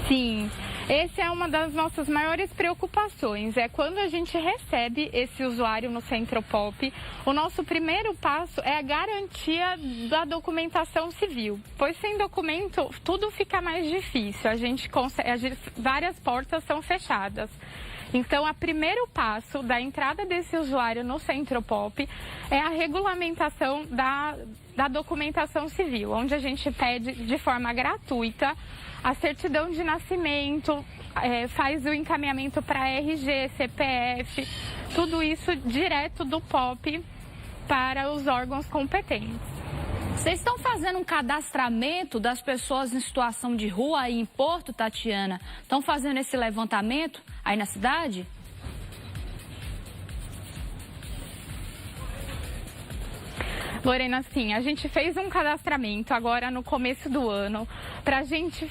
Sim, essa é uma das nossas maiores preocupações, é quando a gente recebe esse usuário no Centropop, o nosso primeiro passo é a garantia da documentação civil, pois sem documento tudo fica mais difícil, várias portas são fechadas. Então, o primeiro passo da entrada desse usuário no Centropop é a regulamentação da documentação civil, onde a gente pede de forma gratuita a certidão de nascimento, faz o encaminhamento para RG, CPF, tudo isso direto do POP para os órgãos competentes. Vocês estão fazendo um cadastramento das pessoas em situação de rua aí em Porto, Tatiana? Estão fazendo esse levantamento aí na cidade? Lorena, sim, a gente fez um cadastramento agora no começo do ano para a gente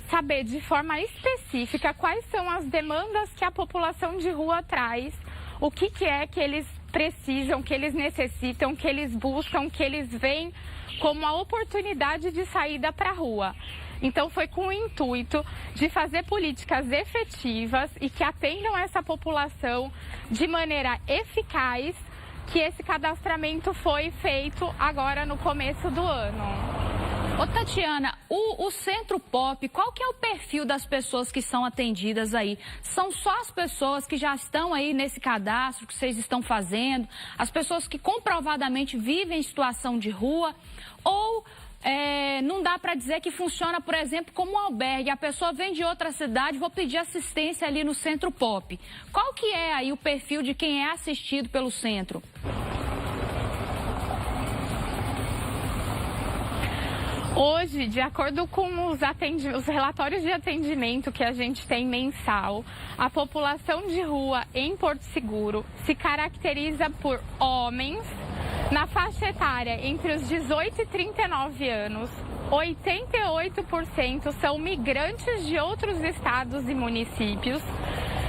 saber de forma específica quais são as demandas que a população de rua traz, o que é que eles precisam, que eles necessitam, que eles buscam, que eles veem como a oportunidade de saída para a rua. Então, foi com o intuito de fazer políticas efetivas e que atendam essa população de maneira eficaz, que esse cadastramento foi feito agora no começo do ano. Ô Tatiana, o Centropop, qual que é o perfil das pessoas que são atendidas aí? São só as pessoas que já estão aí nesse cadastro que vocês estão fazendo, as pessoas que comprovadamente vivem em situação de rua, ou não dá para dizer que funciona, por exemplo, como um albergue? A pessoa vem de outra cidade, vou pedir assistência ali no Centropop. Qual que é aí o perfil de quem é assistido pelo centro? Hoje, de acordo com os relatórios de atendimento que a gente tem mensal, a população de rua em Porto Seguro se caracteriza por homens na faixa etária entre os 18 e 39 anos. 88% são migrantes de outros estados e municípios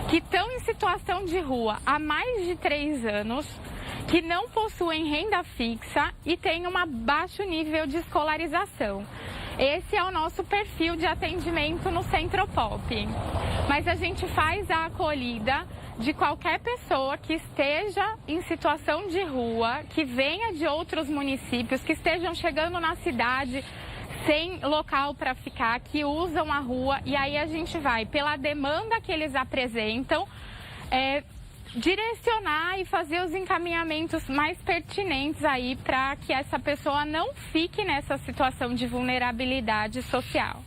que estão em situação de rua há mais de 3 anos, que não possuem renda fixa e têm um baixo nível de escolarização. Esse é o nosso perfil de atendimento no Centropop. Mas a gente faz a acolhida de qualquer pessoa que esteja em situação de rua, que venha de outros municípios, que estejam chegando na cidade sem local para ficar, que usam a rua, e aí a gente vai, pela demanda que eles apresentam, direcionar e fazer os encaminhamentos mais pertinentes aí para que essa pessoa não fique nessa situação de vulnerabilidade social.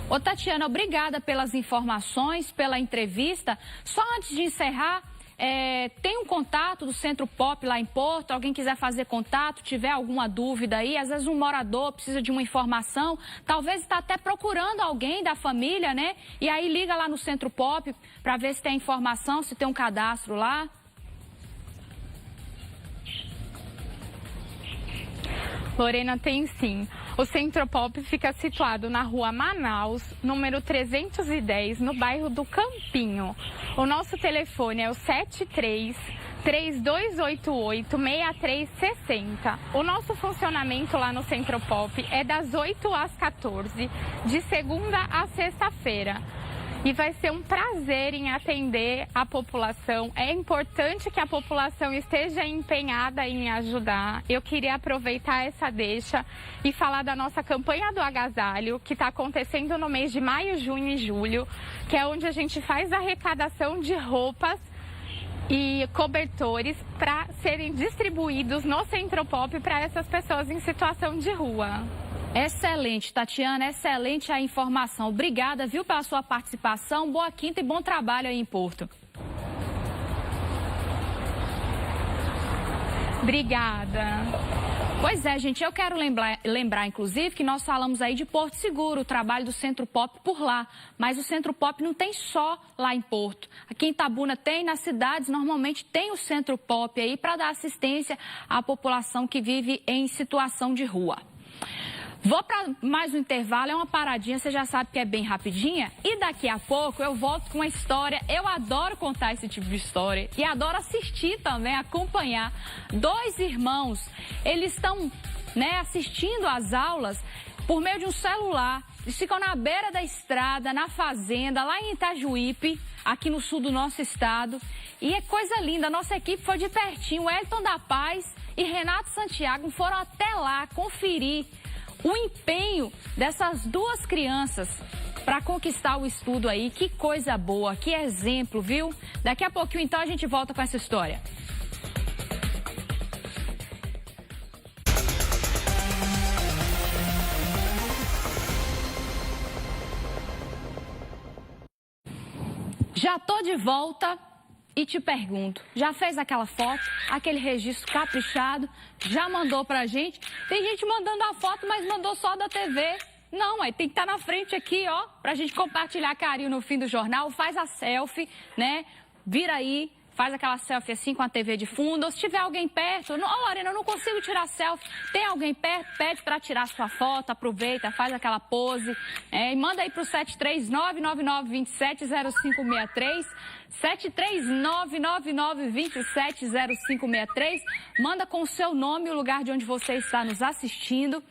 Ô Tatiana, obrigada pelas informações, pela entrevista. Só antes de encerrar, tem um contato do Centropop lá em Porto? Alguém quiser fazer contato, tiver alguma dúvida aí, às vezes um morador precisa de uma informação, talvez está até procurando alguém da família, né? E aí liga lá no Centropop para ver se tem informação, se tem um cadastro lá. Lorena, tem sim. O Centropop fica situado na rua Manaus, número 310, no bairro do Campinho. O nosso telefone é o 73-3288-6360. O nosso funcionamento lá no Centropop é das 8 às 14, de segunda a sexta-feira. E vai ser um prazer em atender a população. É importante que a população esteja empenhada em ajudar. Eu queria aproveitar essa deixa e falar da nossa campanha do agasalho, que está acontecendo no mês de maio, junho e julho, que é onde a gente faz a arrecadação de roupas e cobertores para serem distribuídos no Centropop para essas pessoas em situação de rua. Excelente, Tatiana, excelente a informação. Obrigada, viu, pela sua participação. Boa quinta e bom trabalho aí em Porto. Obrigada. Pois é, gente, eu quero lembrar, inclusive, que nós falamos aí de Porto Seguro, o trabalho do Centro Pop por lá. Mas o Centro Pop não tem só lá em Porto. Aqui em Itabuna tem, nas cidades, normalmente tem o Centro Pop aí para dar assistência à população que vive em situação de rua. Vou para mais um intervalo, é uma paradinha, você já sabe que é bem rapidinha. E daqui a pouco eu volto com uma história, eu adoro contar esse tipo de história e adoro assistir também, acompanhar. 2 irmãos, eles estão assistindo às aulas por meio de um celular. Eles ficam na beira da estrada, na fazenda, lá em Itajuípe, aqui no sul do nosso estado. E é coisa linda, a nossa equipe foi de pertinho, o Elton da Paz e Renato Santiago foram até lá conferir o empenho dessas 2 crianças para conquistar o estudo aí. Que coisa boa, que exemplo, viu? Daqui a pouquinho, então, a gente volta com essa história. Já tô de volta. E te pergunto, já fez aquela foto, aquele registro caprichado, já mandou pra gente? Tem gente mandando a foto, mas mandou só da TV. Não, aí tem que estar na frente aqui, ó, pra gente compartilhar carinho no fim do jornal. Faz a selfie, né? Vira aí, faz aquela selfie assim com a TV de fundo. Ou se tiver alguém perto, Lorena, eu não consigo tirar selfie. Tem alguém perto, pede pra tirar sua foto, aproveita, faz aquela pose. E manda aí pro 73999270563. 73999270563. Manda com o seu nome e o lugar de onde você está nos assistindo,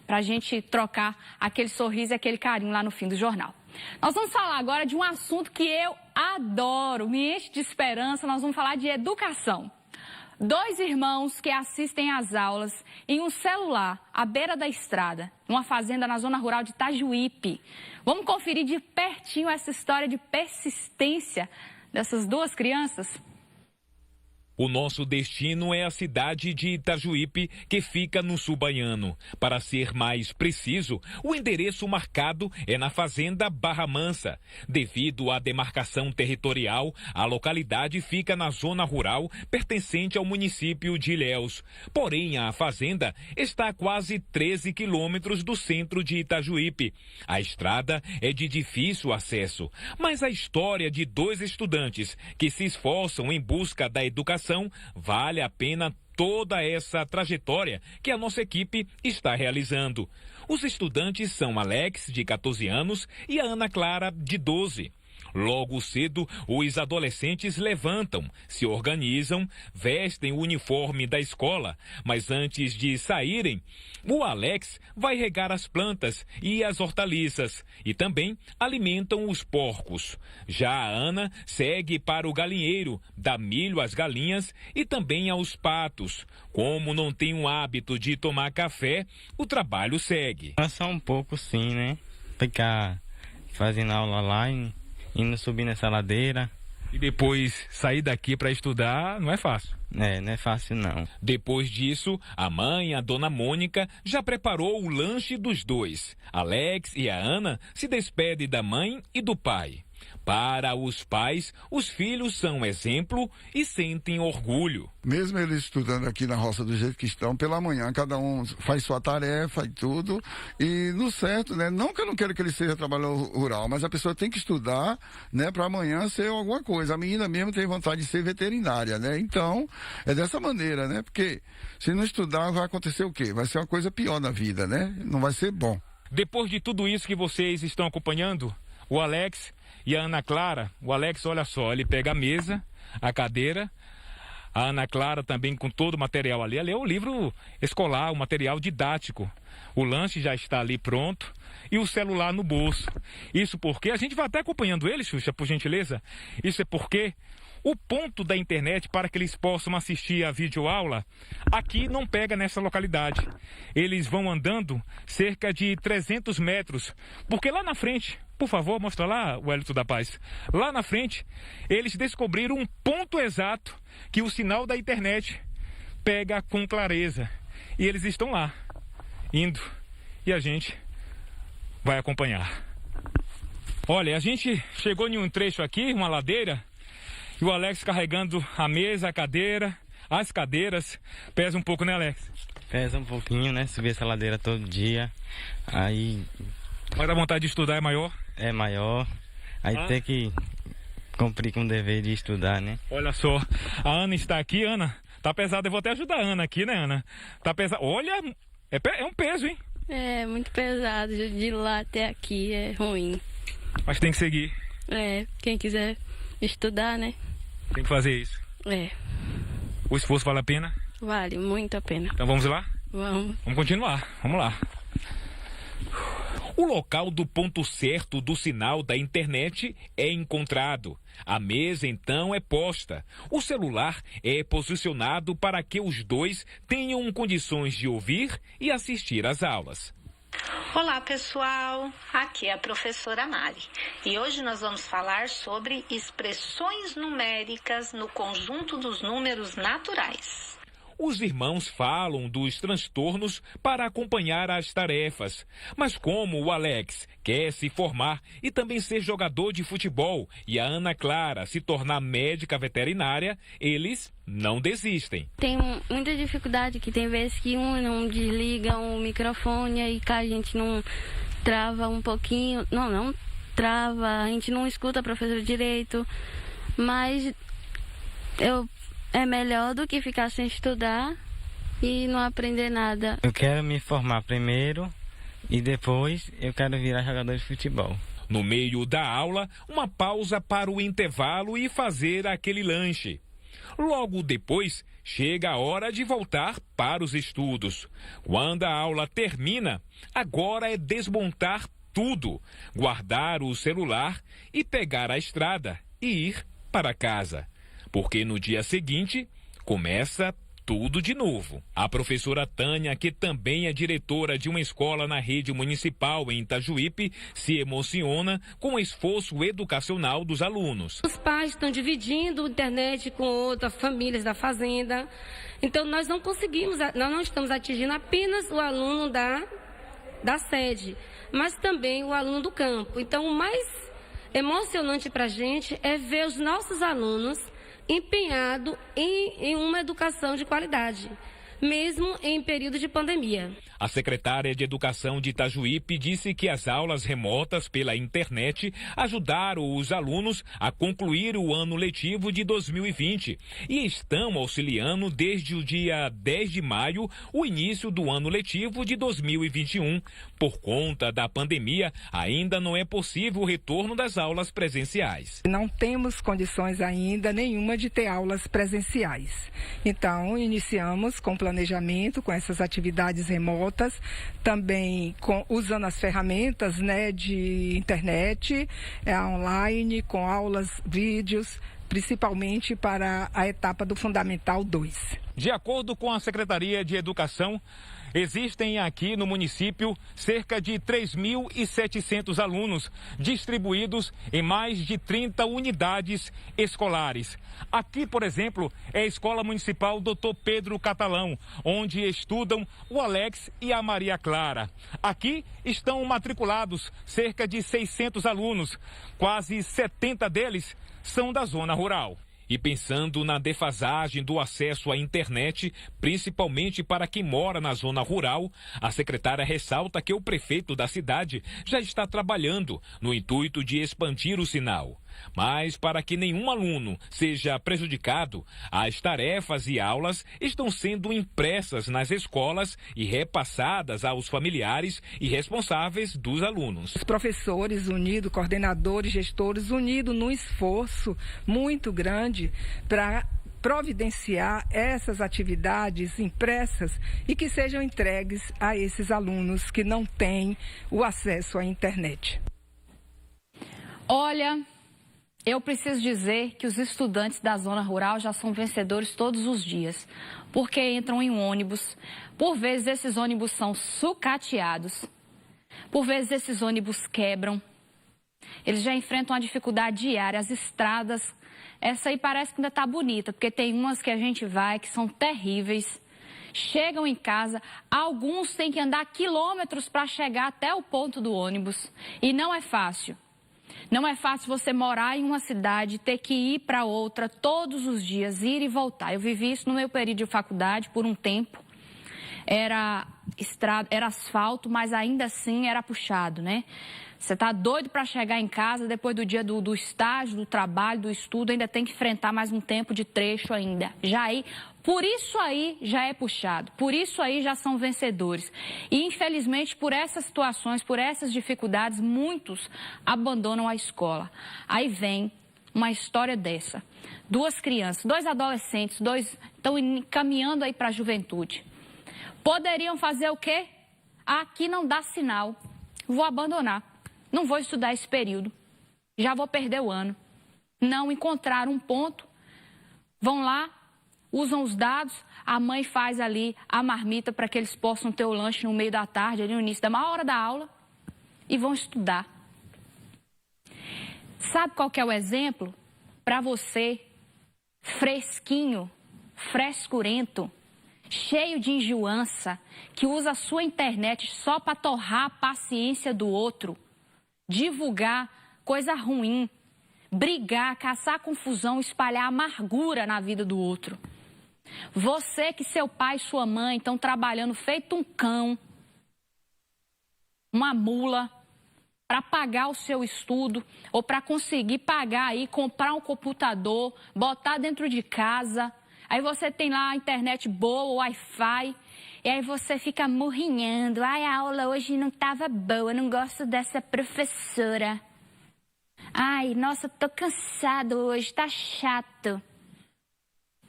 para a gente trocar aquele sorriso e aquele carinho lá no fim do jornal. Nós vamos falar agora de um assunto que eu adoro, me enche de esperança. Nós vamos falar de educação. 2 irmãos que assistem às aulas em um celular à beira da estrada, numa fazenda na zona rural de Itajuípe. Vamos conferir de pertinho essa história de persistência dessas 2 crianças? O nosso destino é a cidade de Itajuípe, que fica no sul baiano. Para ser mais preciso, o endereço marcado é na fazenda Barra Mansa. Devido à demarcação territorial, a localidade fica na zona rural pertencente ao município de Ilhéus. Porém, a fazenda está a quase 13 quilômetros do centro de Itajuípe. A estrada é de difícil acesso, mas a história de 2 estudantes que se esforçam em busca da educação vale a pena toda essa trajetória que a nossa equipe está realizando. Os estudantes são Alex, de 14 anos, e a Ana Clara, de 12. Logo cedo, os adolescentes levantam, se organizam, vestem o uniforme da escola, mas antes de saírem, o Alex vai regar as plantas e as hortaliças e também alimentam os porcos. Já a Ana segue para o galinheiro, dá milho às galinhas e também aos patos. Como não tem o hábito de tomar café, o trabalho segue. Passar um pouco sim, né? Ficar fazendo aula lá e indo subir nessa ladeira. E depois sair daqui para estudar não é fácil. Não é fácil não. Depois disso, a mãe, a dona Mônica, já preparou o lanche dos 2. Alex e a Ana se despedem da mãe e do pai. Para os pais, os filhos são exemplo e sentem orgulho. Mesmo eles estudando aqui na roça do jeito que estão, pela manhã cada um faz sua tarefa e tudo, e no certo, né? Não que eu não quero que ele seja trabalhador rural, mas a pessoa tem que estudar, né? Para amanhã ser alguma coisa. A menina mesmo tem vontade de ser veterinária, né? Então, é dessa maneira, né? Porque se não estudar, vai acontecer o quê? Vai ser uma coisa pior na vida, né? Não vai ser bom. Depois de tudo isso que vocês estão acompanhando, o Alex e a Ana Clara, o Alex, olha só, ele pega a mesa, a cadeira, a Ana Clara também com todo o material ali. Ali é o livro escolar, o material didático. O lanche já está ali pronto e o celular no bolso. Isso porque, a gente vai até acompanhando ele, Xuxa, por gentileza. Isso é porque o ponto da internet para que eles possam assistir a videoaula aqui não pega nessa localidade. Eles vão andando cerca de 300 metros, porque lá na frente, por favor, mostra lá, o Elton da Paz. Lá na frente, eles descobriram um ponto exato que o sinal da internet pega com clareza. E eles estão lá, indo e a gente vai acompanhar. Olha, a gente chegou em um trecho aqui, uma ladeira, e o Alex carregando a mesa, a cadeira, as cadeiras. Pesa um pouco, né, Alex? Pesa um pouquinho, né? Subir essa ladeira todo dia. Aí... Mas a vontade de estudar é maior? É maior. Aí tem que cumprir com o dever de estudar, né? Olha só, a Ana está aqui, Ana. Tá pesado, eu vou até ajudar a Ana aqui, né, Ana? Tá pesado. Olha, é um peso, hein? É, muito pesado. De lá até aqui é ruim. Mas tem que seguir. É, quem quiser estudar, né? Tem que fazer isso. É. O esforço vale a pena? Vale muito a pena. Então vamos lá? Vamos. Vamos continuar, vamos lá. O local do ponto certo do sinal da internet é encontrado. A mesa, então, é posta. O celular é posicionado para que os dois tenham condições de ouvir e assistir às aulas. Olá, pessoal. Aqui é a professora Mari. E hoje nós vamos falar sobre expressões numéricas no conjunto dos números naturais. Os irmãos falam dos transtornos para acompanhar as tarefas. Mas como o Alex quer se formar e também ser jogador de futebol e a Ana Clara se tornar médica veterinária, eles não desistem. Tem muita dificuldade, que tem vezes que não desliga o microfone e que a gente não trava um pouquinho. Não trava, a gente não escuta a professora direito. Mas é melhor do que ficar sem estudar e não aprender nada. Eu quero me formar primeiro e depois eu quero virar jogador de futebol. No meio da aula, uma pausa para o intervalo e fazer aquele lanche. Logo depois, chega a hora de voltar para os estudos. Quando a aula termina, agora é desmontar tudo, guardar o celular e pegar a estrada e ir para casa. Porque no dia seguinte, começa tudo de novo. A professora Tânia, que também é diretora de uma escola na rede municipal em Itajuípe, se emociona com o esforço educacional dos alunos. Os pais estão dividindo a internet com outras famílias da fazenda. Então nós não estamos atingindo apenas o aluno da sede, mas também o aluno do campo. Então o mais emocionante para a gente é ver os nossos alunos empenhado em uma educação de qualidade, mesmo em período de pandemia. A secretária de Educação de Itajuípe disse que as aulas remotas pela internet ajudaram os alunos a concluir o ano letivo de 2020 e estão auxiliando desde o dia 10 de maio o início do ano letivo de 2021. Por conta da pandemia, ainda não é possível o retorno das aulas presenciais. Não temos condições ainda nenhuma de ter aulas presenciais. Então, iniciamos com planejamento, com essas atividades remotas, também usando as ferramentas, né, de internet, online, com aulas, vídeos, principalmente para a etapa do Fundamental 2. De acordo com a Secretaria de Educação, existem aqui no município cerca de 3.700 alunos distribuídos em mais de 30 unidades escolares. Aqui, por exemplo, é a Escola Municipal Dr. Pedro Catalão, onde estudam o Alex e a Maria Clara. Aqui estão matriculados cerca de 600 alunos, quase 70 deles são da zona rural. E pensando na defasagem do acesso à internet, principalmente para quem mora na zona rural, a secretária ressalta que o prefeito da cidade já está trabalhando no intuito de expandir o sinal. Mas para que nenhum aluno seja prejudicado, as tarefas e aulas estão sendo impressas nas escolas e repassadas aos familiares e responsáveis dos alunos. Os professores unidos, coordenadores, gestores unidos num esforço muito grande para providenciar essas atividades impressas e que sejam entregues a esses alunos que não têm o acesso à internet. Olha, eu preciso dizer que os estudantes da zona rural já são vencedores todos os dias, porque entram em um ônibus, por vezes esses ônibus são sucateados, por vezes esses ônibus quebram, eles já enfrentam uma dificuldade diária, as estradas, essa aí parece que ainda está bonita, porque tem umas que a gente vai que são terríveis, chegam em casa, alguns têm que andar quilômetros para chegar até o ponto do ônibus. E não é fácil. Não é fácil você morar em uma cidade, ter que ir para outra todos os dias, ir e voltar. Eu vivi isso no meu período de faculdade por um tempo. Era estrada, era asfalto, mas ainda assim era puxado, né? Você tá doido para chegar em casa depois do dia do estágio, do trabalho, do estudo, ainda tem que enfrentar mais um tempo de trecho ainda. Por isso aí já é puxado, por isso aí já são vencedores. E infelizmente por essas situações, por essas dificuldades, muitos abandonam a escola. Aí vem uma história dessa. 2 crianças, 2 adolescentes, estão caminhando aí para a juventude. Poderiam fazer o quê? Aqui não dá sinal, vou abandonar. Não vou estudar esse período, já vou perder o ano. Não encontraram um ponto, vão lá, usam os dados, a mãe faz ali a marmita para que eles possam ter o lanche no meio da tarde, ali no início da maior hora da aula, e vão estudar. Sabe qual que é o exemplo? Para você, fresquinho, frescurento, cheio de enjoança, que usa a sua internet só para torrar a paciência do outro, divulgar coisa ruim, brigar, caçar confusão, espalhar amargura na vida do outro. Você que seu pai e sua mãe estão trabalhando feito um cão, uma mula, para pagar o seu estudo ou para conseguir pagar aí, comprar um computador, botar dentro de casa. Aí você tem lá a internet boa, o Wi-Fi, e aí você fica murrinhando. Ai, a aula hoje não estava boa, não gosto dessa professora. Ai, nossa, tô cansado hoje, tá chato.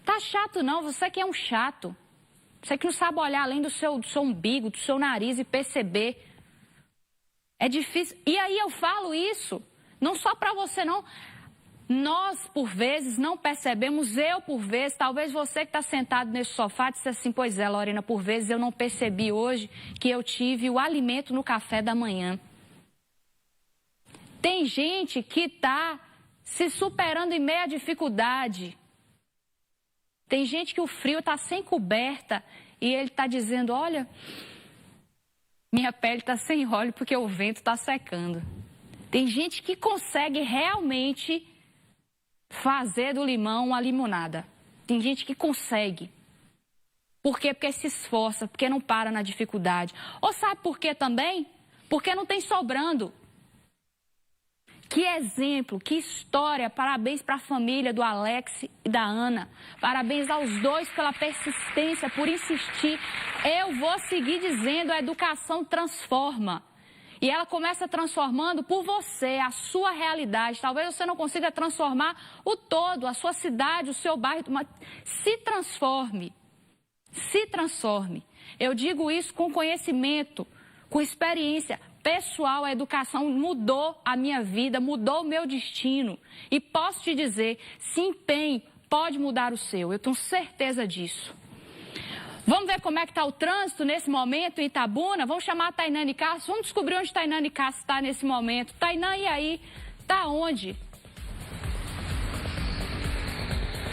Tá chato não, você que é um chato. Você que não sabe olhar além do seu umbigo, do seu nariz e perceber. É difícil. E aí eu falo isso, não só para você não. Nós, por vezes, não percebemos, eu, por vezes, talvez você que está sentado nesse sofá disse assim, pois é, Lorena, por vezes eu não percebi hoje que eu tive o alimento no café da manhã. Tem gente que está se superando em meio à dificuldade. Tem gente que o frio está sem coberta e ele está dizendo, olha, minha pele está sem óleo porque o vento está secando. Tem gente que consegue realmente fazer do limão uma limonada. Tem gente que consegue. Por quê? Porque se esforça, porque não para na dificuldade. Ou sabe por quê também? Porque não tem sobrando. Que exemplo, que história. Parabéns para a família do Alex e da Ana. Parabéns aos dois pela persistência, por insistir. Eu vou seguir dizendo, a educação transforma. E ela começa transformando por você, a sua realidade. Talvez você não consiga transformar o todo, a sua cidade, o seu bairro. Mas se transforme. Se transforme. Eu digo isso com conhecimento, com experiência pessoal. A educação mudou a minha vida, mudou o meu destino. E posso te dizer, se empenhe, pode mudar o seu. Eu tenho certeza disso. Vamos ver como é que está o trânsito nesse momento em Itabuna? Vamos chamar a Tainane Castro. Vamos descobrir onde Tainane Castro está nesse momento. Tainane, e aí? Está onde?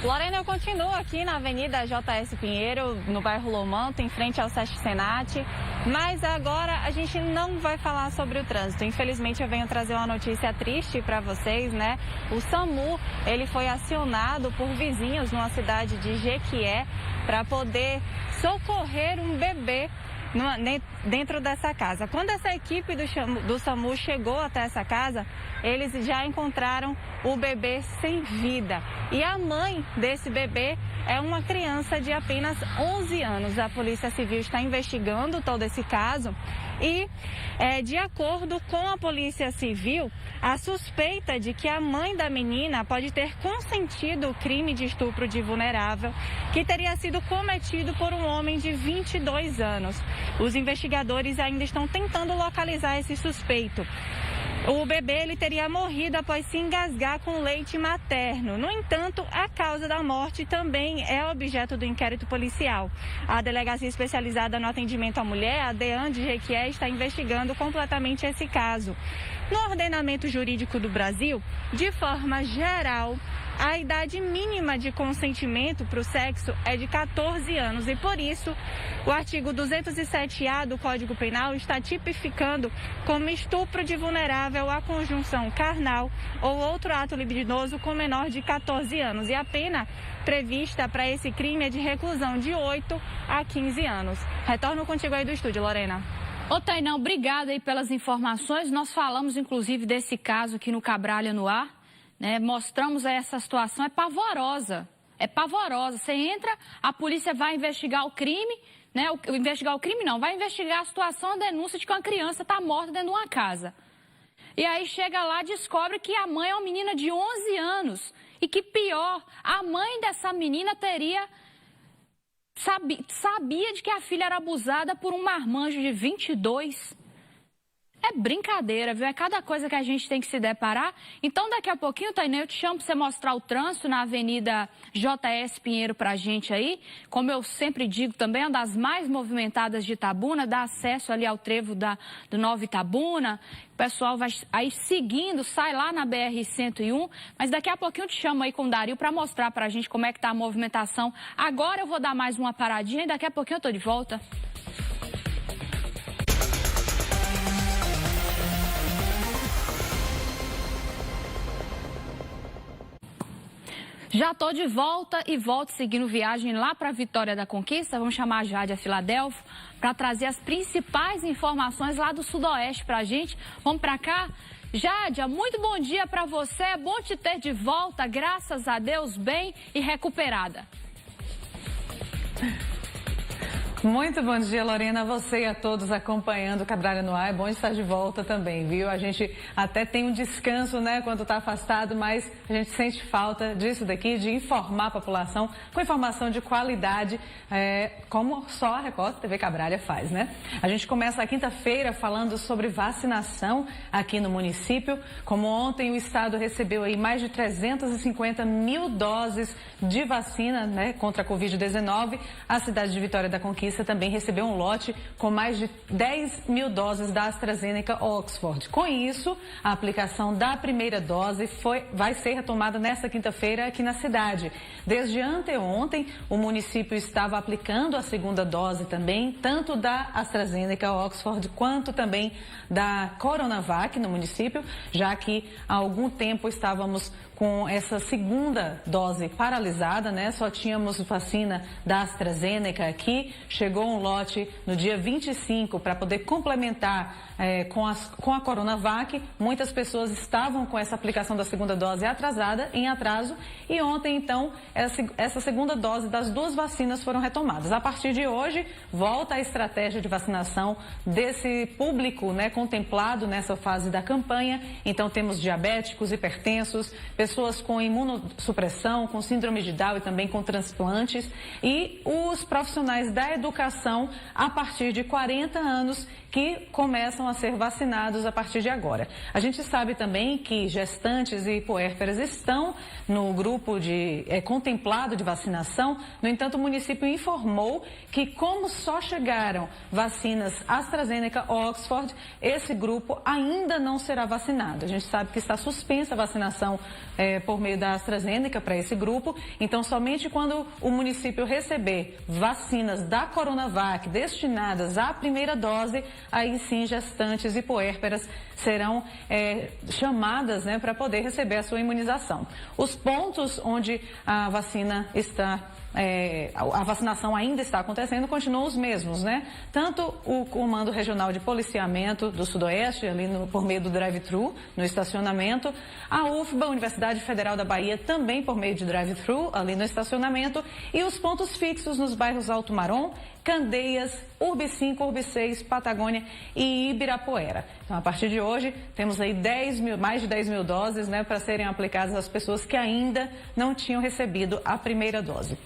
Lorena, eu continuo aqui na Avenida J.S. Pinheiro, no bairro Lomanto, em frente ao Sesc Senat. Mas agora a gente não vai falar sobre o trânsito. Infelizmente, eu venho trazer uma notícia triste para vocês, né? O SAMU, ele foi acionado por vizinhos numa cidade de Jequié para poder socorrer um bebê dentro dessa casa. Quando essa equipe do SAMU chegou até essa casa, eles já encontraram o bebê sem vida. E a mãe desse bebê é uma criança de apenas 11 anos. A Polícia Civil está investigando todo esse caso e, de acordo com a Polícia Civil, a suspeita de que a mãe da menina pode ter consentido o crime de estupro de vulnerável, que teria sido cometido por um homem de 22 anos. Os investigadores ainda estão tentando localizar esse suspeito. O bebê ele teria morrido após se engasgar com leite materno. No entanto, a causa da morte também é objeto do inquérito policial. A Delegacia Especializada no Atendimento à Mulher, a DEAN de Jequié, está investigando completamente esse caso. No ordenamento jurídico do Brasil, de forma geral, a idade mínima de consentimento para o sexo é de 14 anos e, por isso, o artigo 207-A do Código Penal está tipificando como estupro de vulnerável à conjunção carnal ou outro ato libidinoso com menor de 14 anos. E a pena prevista para esse crime é de reclusão de 8 a 15 anos. Retorno contigo aí do estúdio, Lorena. Ô, Tainão, obrigada aí pelas informações. Nós falamos, inclusive, desse caso aqui no Cabralha no Ar, né? Mostramos aí essa situação, é pavorosa. É pavorosa. Você entra, a polícia vai investigar o crime, né? Investigar o crime não, vai investigar a situação, a denúncia de que uma criança está morta dentro de uma casa. E aí chega lá e descobre que a mãe é uma menina de 11 anos. E que pior, a mãe dessa menina sabia de que a filha era abusada por um marmanjo de 22. É brincadeira, viu? É cada coisa que a gente tem que se deparar. Então, daqui a pouquinho, Tainê, eu te chamo para você mostrar o trânsito na Avenida J.S. Pinheiro pra gente aí. Como eu sempre digo também, é uma das mais movimentadas de Itabuna, dá acesso ali ao trevo do Nova Itabuna. O pessoal vai aí seguindo, sai lá na BR-101. Mas daqui a pouquinho eu te chamo aí com o Dario para mostrar pra gente como é que tá a movimentação. Agora eu vou dar mais uma paradinha e daqui a pouquinho eu tô de volta. Já estou de volta e volto seguindo viagem lá para a Vitória da Conquista. Vamos chamar a Jade a Filadélfia para trazer as principais informações lá do Sudoeste para a gente. Vamos para cá? Jádia, muito bom dia para você. É bom te ter de volta, graças a Deus, bem e recuperada. Muito bom dia, Lorena, a você e a todos acompanhando o Cabralha no Ar. É bom estar de volta também, viu? A gente até tem um descanso, né, quando está afastado, mas a gente sente falta disso daqui, de informar a população com informação de qualidade, como só a Record TV Cabralha faz, né? A gente começa a quinta-feira falando sobre vacinação aqui no município. Como ontem o estado recebeu aí mais de 350 mil doses de vacina, né, contra a Covid-19, a cidade de Vitória da Conquista também recebeu um lote com mais de 10 mil doses da AstraZeneca Oxford. Com isso, a aplicação da primeira dose vai ser retomada nesta quinta-feira aqui na cidade. Desde anteontem, o município estava aplicando a segunda dose também, tanto da AstraZeneca Oxford quanto também da Coronavac no município, já que há algum tempo estávamos com essa segunda dose paralisada, né? Só tínhamos vacina da AstraZeneca aqui. Chegou um lote no dia 25 para poder complementar com a Coronavac. Muitas pessoas estavam com essa aplicação da segunda dose atrasada, em atraso. E ontem, então, essa segunda dose das duas vacinas foram retomadas. A partir de hoje, volta a estratégia de vacinação desse público, né, contemplado nessa fase da campanha. Então, temos diabéticos, hipertensos, pessoas com imunossupressão, com síndrome de Down e também com transplantes, e os profissionais da educação a partir de 40 anos que começam a ser vacinados a partir de agora. A gente sabe também que gestantes e puérperas estão no grupo contemplado de vacinação. No entanto, o município informou que, como só chegaram vacinas AstraZeneca Oxford, esse grupo ainda não será vacinado. A gente sabe que está suspensa a vacinação por meio da AstraZeneca para esse grupo. Então, somente quando o município receber vacinas da Coronavac destinadas à primeira dose, aí sim gestantes e puérperas serão chamadas, né, para poder receber a sua imunização. Os pontos onde a vacina está a vacinação ainda está acontecendo, continuam os mesmos, né? Tanto o Comando Regional de Policiamento do Sudoeste, ali por meio do drive-thru, no estacionamento, a UFBA, Universidade Federal da Bahia, também por meio de drive-thru, ali no estacionamento, e os pontos fixos nos bairros Alto Marom, Candeias, Urb 5, Urb 6, Patagônia e Ibirapuera. Então, a partir de hoje, temos aí mais de 10 mil doses, né, para serem aplicadas às pessoas que ainda não tinham recebido a primeira dose.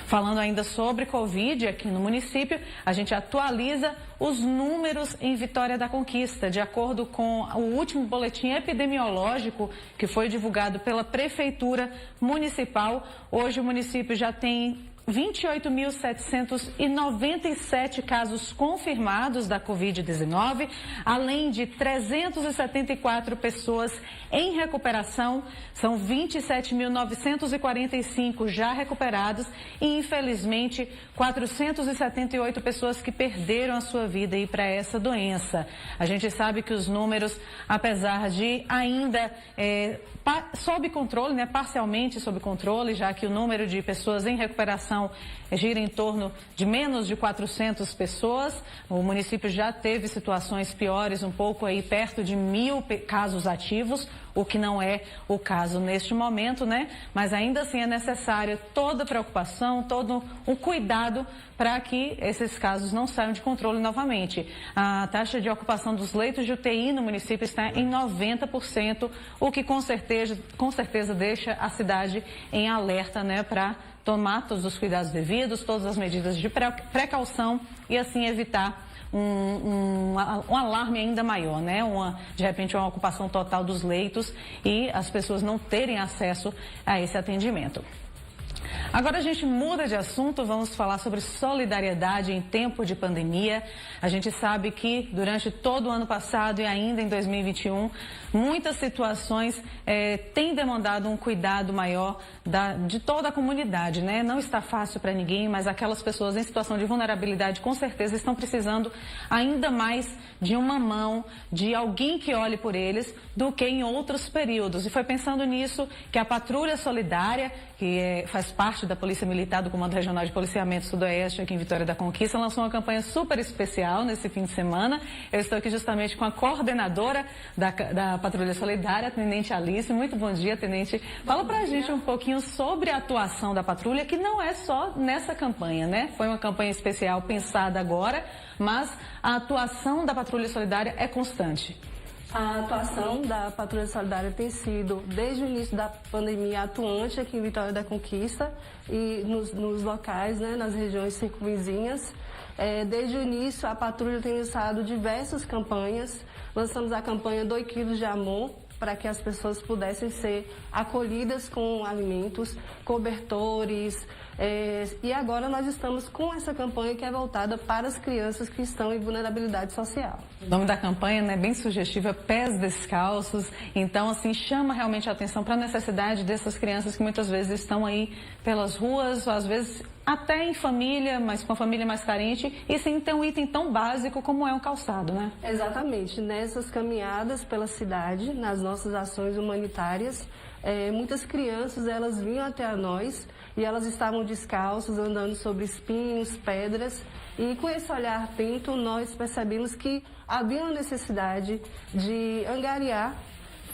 Falando ainda sobre Covid aqui no município, a gente atualiza os números em Vitória da Conquista. De acordo com o último boletim epidemiológico que foi divulgado pela Prefeitura Municipal, hoje o município já tem 28.797 casos confirmados da Covid-19, além de 374 pessoas em recuperação. São 27.945 já recuperados e, infelizmente, 478 pessoas que perderam a sua vida aí para essa doença. A gente sabe que os números, apesar de ainda sob controle, né, parcialmente sob controle, já que o número de pessoas em recuperação gira em torno de menos de 400 pessoas. O município já teve situações piores, um pouco aí perto de 1.000 casos ativos, o que não é o caso neste momento, né? Mas ainda assim é necessário toda preocupação, todo um cuidado para que esses casos não saiam de controle novamente. A taxa de ocupação dos leitos de UTI no município está em 90%, o que com certeza deixa a cidade em alerta, né, para tomar todos os cuidados devidos, todas as medidas de precaução e assim evitar um alarme ainda maior, né? De repente uma ocupação total dos leitos e as pessoas não terem acesso a esse atendimento. Agora a gente muda de assunto, vamos falar sobre solidariedade em tempo de pandemia. A gente sabe que durante todo o ano passado e ainda em 2021, muitas situações têm demandado um cuidado maior de toda a comunidade, né? Não está fácil para ninguém, mas aquelas pessoas em situação de vulnerabilidade com certeza estão precisando ainda mais de uma mão, de alguém que olhe por eles, do que em outros períodos. E foi pensando nisso que a Patrulha Solidária, que faz parte da Polícia Militar do Comando Regional de Policiamento Sudoeste aqui em Vitória da Conquista, lançou uma campanha super especial nesse fim de semana. Eu estou aqui justamente com a coordenadora da Patrulha Solidária, a Tenente Alice. Muito bom dia, Tenente. Fala pra gente um pouquinho sobre a atuação da patrulha, que não é só nessa campanha, né? Foi uma campanha especial pensada agora, mas a atuação da Patrulha Solidária é constante. A atuação da Patrulha Solidária tem sido, desde o início da pandemia, atuante aqui em Vitória da Conquista e nos locais, né, nas regiões circunvizinhas. Desde o início, a patrulha tem lançado diversas campanhas. Lançamos a campanha 2 quilos de amor, para que as pessoas pudessem ser acolhidas com alimentos, cobertores. E agora nós estamos com essa campanha que é voltada para as crianças que estão em vulnerabilidade social. O nome da campanha, né, bem sugestivo, é Pés Descalços. Então, assim, chama realmente a atenção para a necessidade dessas crianças que muitas vezes estão aí pelas ruas, às vezes até em família, mas com a família mais carente, e sem ter um item tão básico como é um calçado, né? Exatamente. Nessas caminhadas pela cidade, nas nossas ações humanitárias, muitas crianças, elas vinham até nós e elas estavam descalças, andando sobre espinhos, pedras, e com esse olhar atento, nós percebemos que havia uma necessidade de angariar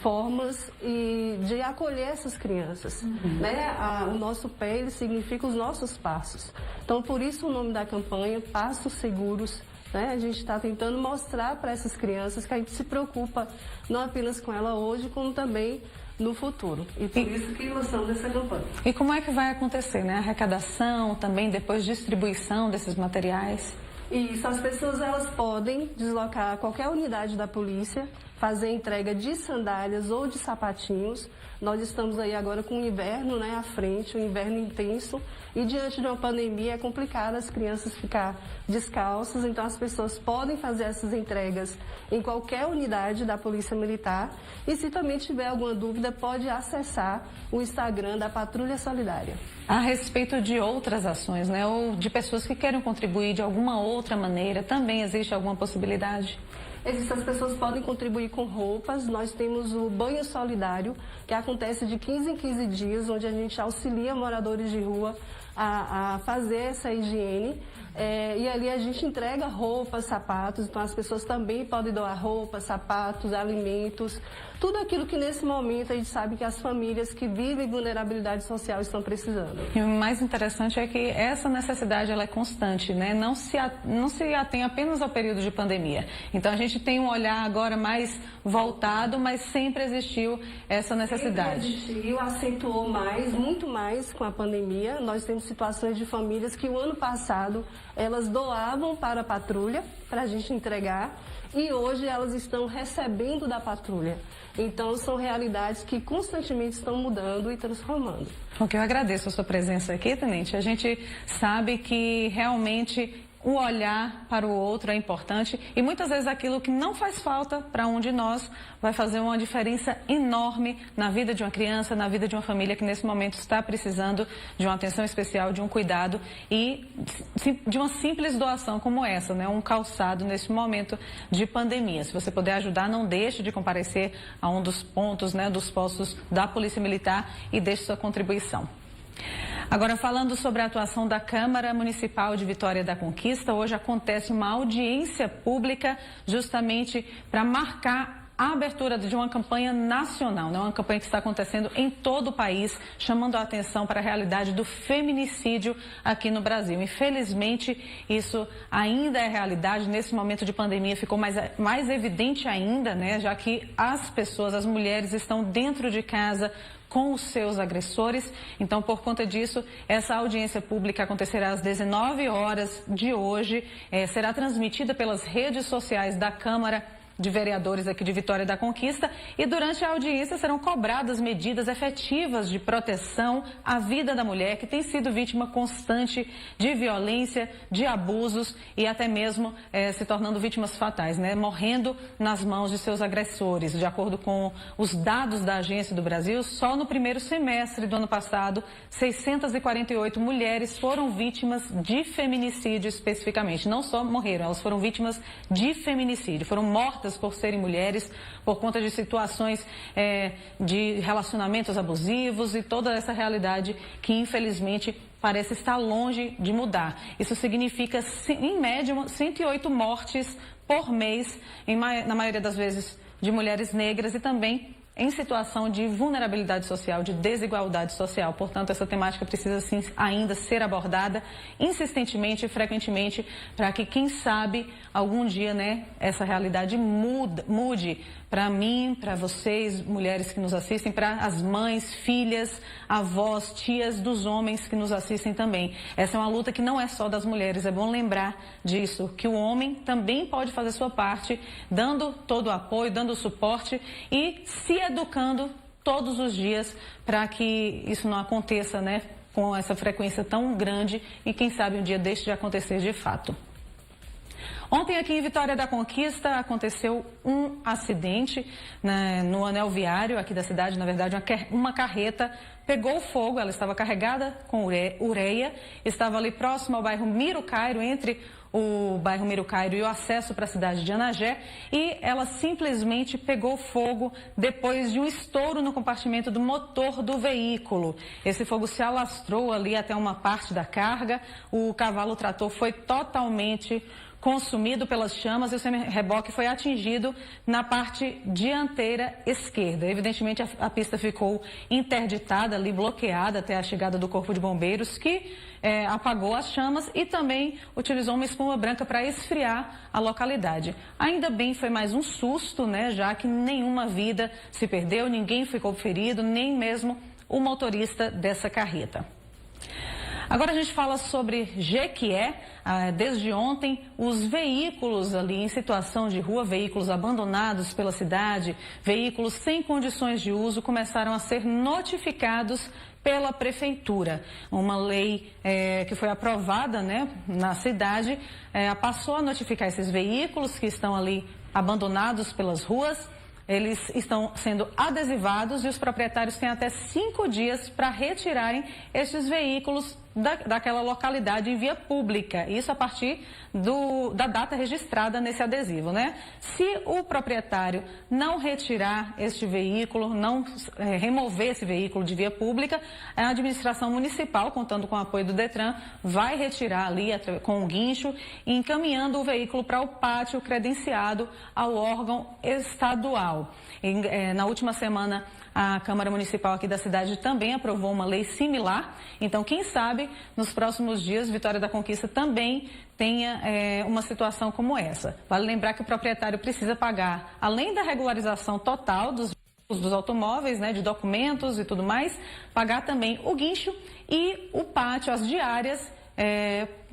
formas e de acolher essas crianças. Né? O nosso pé, ele significa os nossos passos. Então, por isso o nome da campanha, Passos Seguros. Né? A gente está tentando mostrar para essas crianças que a gente se preocupa não apenas com ela hoje, como também no futuro. E por isso que lançamos essa campanha. E como é que vai acontecer, né? A arrecadação, também depois distribuição desses materiais? Isso, as pessoas, elas podem deslocar a qualquer unidade da polícia, fazer entrega de sandálias ou de sapatinhos. Nós estamos aí agora com o inverno, né, à frente, um inverno intenso, e diante de uma pandemia é complicado as crianças ficar descalças, então as pessoas podem fazer essas entregas em qualquer unidade da Polícia Militar, e se também tiver alguma dúvida pode acessar o Instagram da Patrulha Solidária. A respeito de outras ações, né, ou de pessoas que queiram contribuir de alguma outra maneira, também existe alguma possibilidade? As pessoas podem contribuir com roupas. Nós temos o banho solidário, que acontece de 15 em 15 dias, onde a gente auxilia moradores de rua a fazer essa higiene. E ali a gente entrega roupas, sapatos, então as pessoas também podem doar roupas, sapatos, alimentos, tudo aquilo que nesse momento a gente sabe que as famílias que vivem vulnerabilidade social estão precisando. E o mais interessante é que essa necessidade ela é constante, né? Não se atém apenas ao período de pandemia. Então a gente tem um olhar agora mais voltado, mas sempre existiu essa necessidade. Sempre existiu, acentuou mais, muito mais com a pandemia. Nós temos situações de famílias que o ano passado elas doavam para a patrulha, para a gente entregar, e hoje elas estão recebendo da patrulha. Então, são realidades que constantemente estão mudando e transformando. Ok, eu agradeço a sua presença aqui, Tenente. A gente sabe que realmente o olhar para o outro é importante e muitas vezes aquilo que não faz falta para um de nós vai fazer uma diferença enorme na vida de uma criança, na vida de uma família que nesse momento está precisando de uma atenção especial, de um cuidado e de uma simples doação como essa, né? Um calçado nesse momento de pandemia. Se você puder ajudar, não deixe de comparecer a um dos pontos, né, dos postos da Polícia Militar e deixe sua contribuição. Agora, falando sobre a atuação da Câmara Municipal de Vitória da Conquista, hoje acontece uma audiência pública justamente para marcar a abertura de uma campanha nacional, né? Uma campanha que está acontecendo em todo o país, chamando a atenção para a realidade do feminicídio aqui no Brasil. Infelizmente, isso ainda é realidade. Nesse momento de pandemia ficou mais evidente ainda, né? Já que as pessoas, as mulheres estão dentro de casa com os seus agressores. Então, por conta disso, essa audiência pública acontecerá às 19 horas de hoje, será transmitida pelas redes sociais da Câmara de Vereadores aqui de Vitória da Conquista e durante a audiência serão cobradas medidas efetivas de proteção à vida da mulher que tem sido vítima constante de violência, de abusos e até mesmo se tornando vítimas fatais, né? Morrendo nas mãos de seus agressores. De acordo com os dados da Agência do Brasil, só no primeiro semestre do ano passado, 648 mulheres foram vítimas de feminicídio especificamente. Não só morreram, elas foram vítimas de feminicídio, foram mortas por serem mulheres, por conta de situações de relacionamentos abusivos e toda essa realidade que, infelizmente, parece estar longe de mudar. Isso significa, em média, 108 mortes por mês, na maioria das vezes de mulheres negras e também em situação de vulnerabilidade social, de desigualdade social. Portanto, essa temática precisa sim ainda ser abordada insistentemente e frequentemente para que, quem sabe, algum dia, né, essa realidade mude para mim, para vocês, mulheres que nos assistem, para as mães, filhas, avós, tias dos homens que nos assistem também. Essa é uma luta que não é só das mulheres, é bom lembrar disso, que o homem também pode fazer sua parte, dando todo o apoio, dando o suporte e se educando todos os dias para que isso não aconteça, né, com essa frequência tão grande e quem sabe um dia deixe de acontecer de fato. Ontem aqui em Vitória da Conquista aconteceu um acidente, né, no anel viário aqui da cidade. Na verdade, uma carreta pegou fogo, ela estava carregada com ureia, estava ali próximo ao bairro Miro Cairo, entre o bairro Miro Cairo e o acesso para a cidade de Anagé, e ela simplesmente pegou fogo depois de um estouro no compartimento do motor do veículo. Esse fogo se alastrou ali até uma parte da carga, o cavalo trator foi totalmente consumido pelas chamas e o semi-reboque foi atingido na parte dianteira esquerda. Evidentemente, a pista ficou interditada ali, bloqueada até a chegada do Corpo de Bombeiros, que apagou as chamas e também utilizou uma espuma branca para esfriar a localidade. Ainda bem, foi mais um susto, né, já que nenhuma vida se perdeu, ninguém ficou ferido, nem mesmo o motorista dessa carreta. Agora a gente fala sobre Jequié. Desde ontem, os veículos ali em situação de rua, veículos abandonados pela cidade, veículos sem condições de uso, começaram a ser notificados pela prefeitura. Uma lei que foi aprovada, né, na cidade, passou a notificar esses veículos que estão ali abandonados pelas ruas. Eles estão sendo adesivados e os proprietários têm até 5 dias para retirarem esses veículos daquela localidade em via pública. Isso a partir da data registrada nesse adesivo, né? Se o proprietário não retirar este veículo, não remover esse veículo de via pública, a administração municipal, contando com o apoio do Detran, vai retirar ali com o guincho, encaminhando o veículo para o pátio credenciado ao órgão estadual. Na última semana, a Câmara Municipal aqui da cidade também aprovou uma lei similar. Então, quem sabe, nos próximos dias, Vitória da Conquista também tenha uma situação como essa. Vale lembrar que o proprietário precisa pagar, além da regularização total dos automóveis, né, de documentos e tudo mais, pagar também o guincho e o pátio, as diárias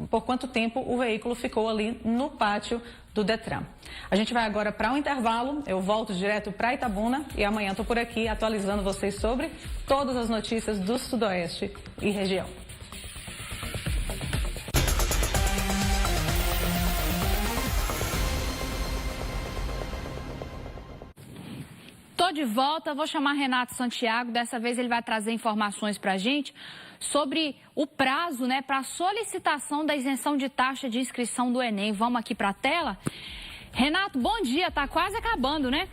por quanto tempo o veículo ficou ali no pátio do Detran. A gente vai agora para um intervalo, eu volto direto para Itabuna e amanhã estou por aqui atualizando vocês sobre todas as notícias do Sudoeste e região. Estou de volta, vou chamar Renato Santiago, dessa vez ele vai trazer informações para a gente sobre o prazo, né, para a solicitação da isenção de taxa de inscrição do Enem. Vamos aqui para a tela. Renato, bom dia, tá quase acabando, né?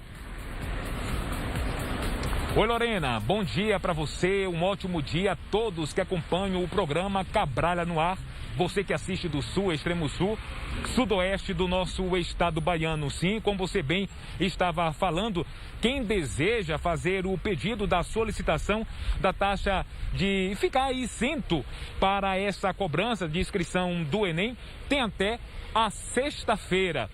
Oi, Lorena, bom dia para você, um ótimo dia a todos que acompanham o programa Cabralha no Ar. Você que assiste do Sul, Extremo Sul, Sudoeste do nosso estado baiano. Sim, como você bem estava falando, quem deseja fazer o pedido da solicitação da taxa de ficar isento para essa cobrança de inscrição do Enem, tem até a sexta-feira.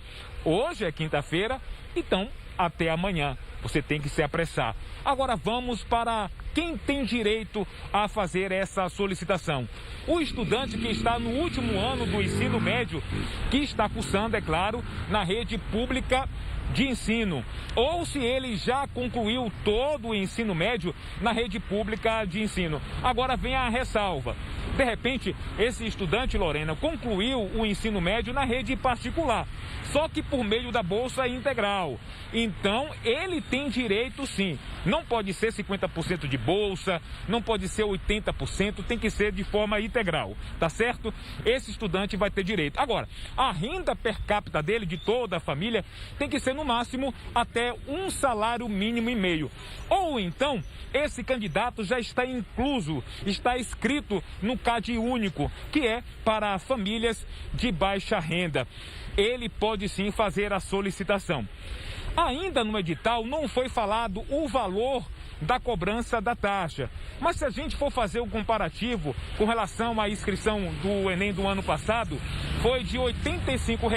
Hoje é quinta-feira, então até amanhã. Você tem que se apressar. Agora vamos para quem tem direito a fazer essa solicitação. O estudante que está no último ano do ensino médio, que está cursando, é claro, na rede pública de ensino. Ou se ele já concluiu todo o ensino médio na rede pública de ensino. Agora vem a ressalva. De repente, esse estudante, Lorena, concluiu o ensino médio na rede particular, só que por meio da Bolsa Integral. Então, ele tem direito sim. Não pode ser 50% de bolsa, não pode ser 80%, tem que ser de forma integral, tá certo? Esse estudante vai ter direito. Agora, a renda per capita dele, de toda a família, tem que ser no máximo até um salário mínimo e meio. Ou então, esse candidato já está incluso, está inscrito no CAD único, que é para famílias de baixa renda. Ele pode sim fazer a solicitação. Ainda no edital não foi falado o valor da cobrança da taxa. Mas se a gente for fazer um comparativo com relação à inscrição do Enem do ano passado, foi de R$ 85.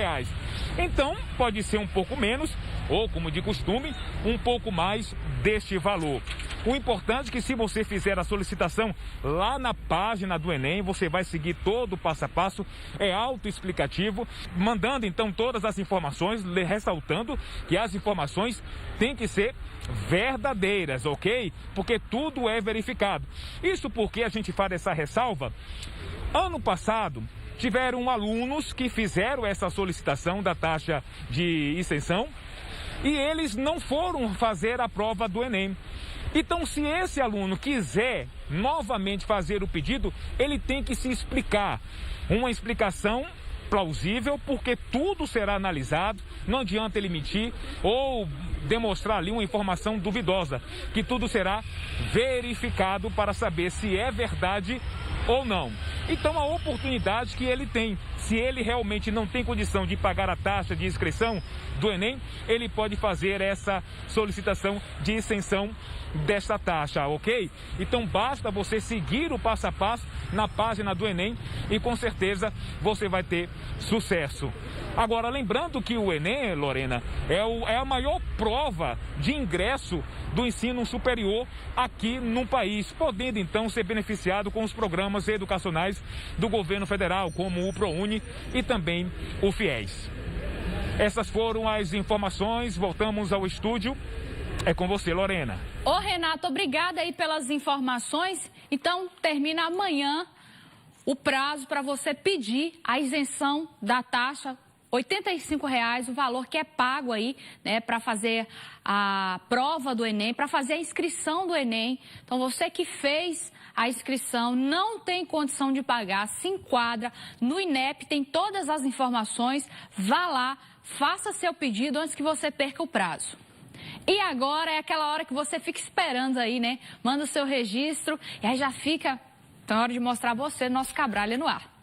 Então, pode ser um pouco menos, ou como de costume, um pouco mais deste valor. O importante é que se você fizer a solicitação lá na página do Enem, você vai seguir todo o passo a passo, é autoexplicativo, mandando então todas as informações, ressaltando que as informações têm que ser verdadeiras, ok? Porque tudo é verificado. Isso porque a gente faz essa ressalva. Ano passado, tiveram alunos que fizeram essa solicitação da taxa de isenção e eles não foram fazer a prova do Enem. Então, se esse aluno quiser novamente fazer o pedido, ele tem que se explicar. Uma explicação plausível, porque tudo será analisado, não adianta ele mentir ou demonstrar ali uma informação duvidosa, que tudo será verificado para saber se é verdade ou não. Então, a oportunidade que ele tem, se ele realmente não tem condição de pagar a taxa de inscrição do Enem, ele pode fazer essa solicitação de isenção dessa taxa, ok? Então, basta você seguir o passo a passo na página do Enem e com certeza você vai ter sucesso. Agora, lembrando que o Enem, Lorena, é a maior prova de ingresso do ensino superior aqui no país, podendo então ser beneficiado com os programas educacionais do governo federal, como o ProUni e também o FIES. Essas foram as informações, voltamos ao estúdio. É com você, Lorena. Ô, Renato, obrigada aí pelas informações. Então, termina amanhã o prazo para você pedir a isenção da taxa, R$ 85, o valor que é pago aí, né, para fazer a prova do Enem, para fazer a inscrição do Enem. Então, você que fez a inscrição, não tem condição de pagar, se enquadra no INEP, tem todas as informações, vá lá, faça seu pedido antes que você perca o prazo. E agora é aquela hora que você fica esperando aí, né? Manda o seu registro e aí já fica, então é hora de mostrar você nosso Cabralha no Ar.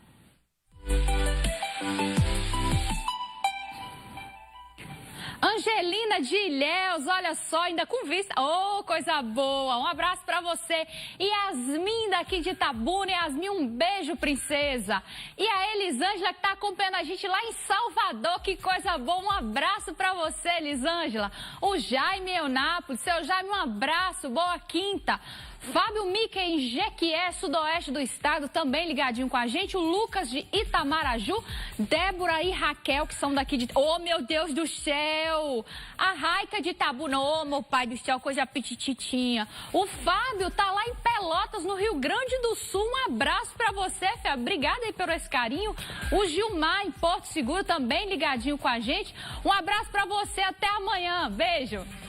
Angelina de Ilhéus, olha só, ainda com vista. Ô, coisa boa. Um abraço pra você. E Yasmin daqui de Itabuna. Yasmin, um beijo, princesa. E a Elisângela que tá acompanhando a gente lá em Salvador. Que coisa boa. Um abraço pra você, Elisângela. O Jaime Eunápolis. Seu Jaime, um abraço. Boa quinta. Fábio Mickey em Jequié, sudoeste do estado, também ligadinho com a gente. O Lucas de Itamaraju, Débora e Raquel, que são daqui de... Oh, meu Deus do céu! A Raica de Itabuna, oh, meu pai do céu, coisa petititinha. O Fábio tá lá em Pelotas, no Rio Grande do Sul. Um abraço pra você, Fábio. Obrigada aí pelo esse carinho. O Gilmar em Porto Seguro, também ligadinho com a gente. Um abraço pra você, até amanhã. Beijo!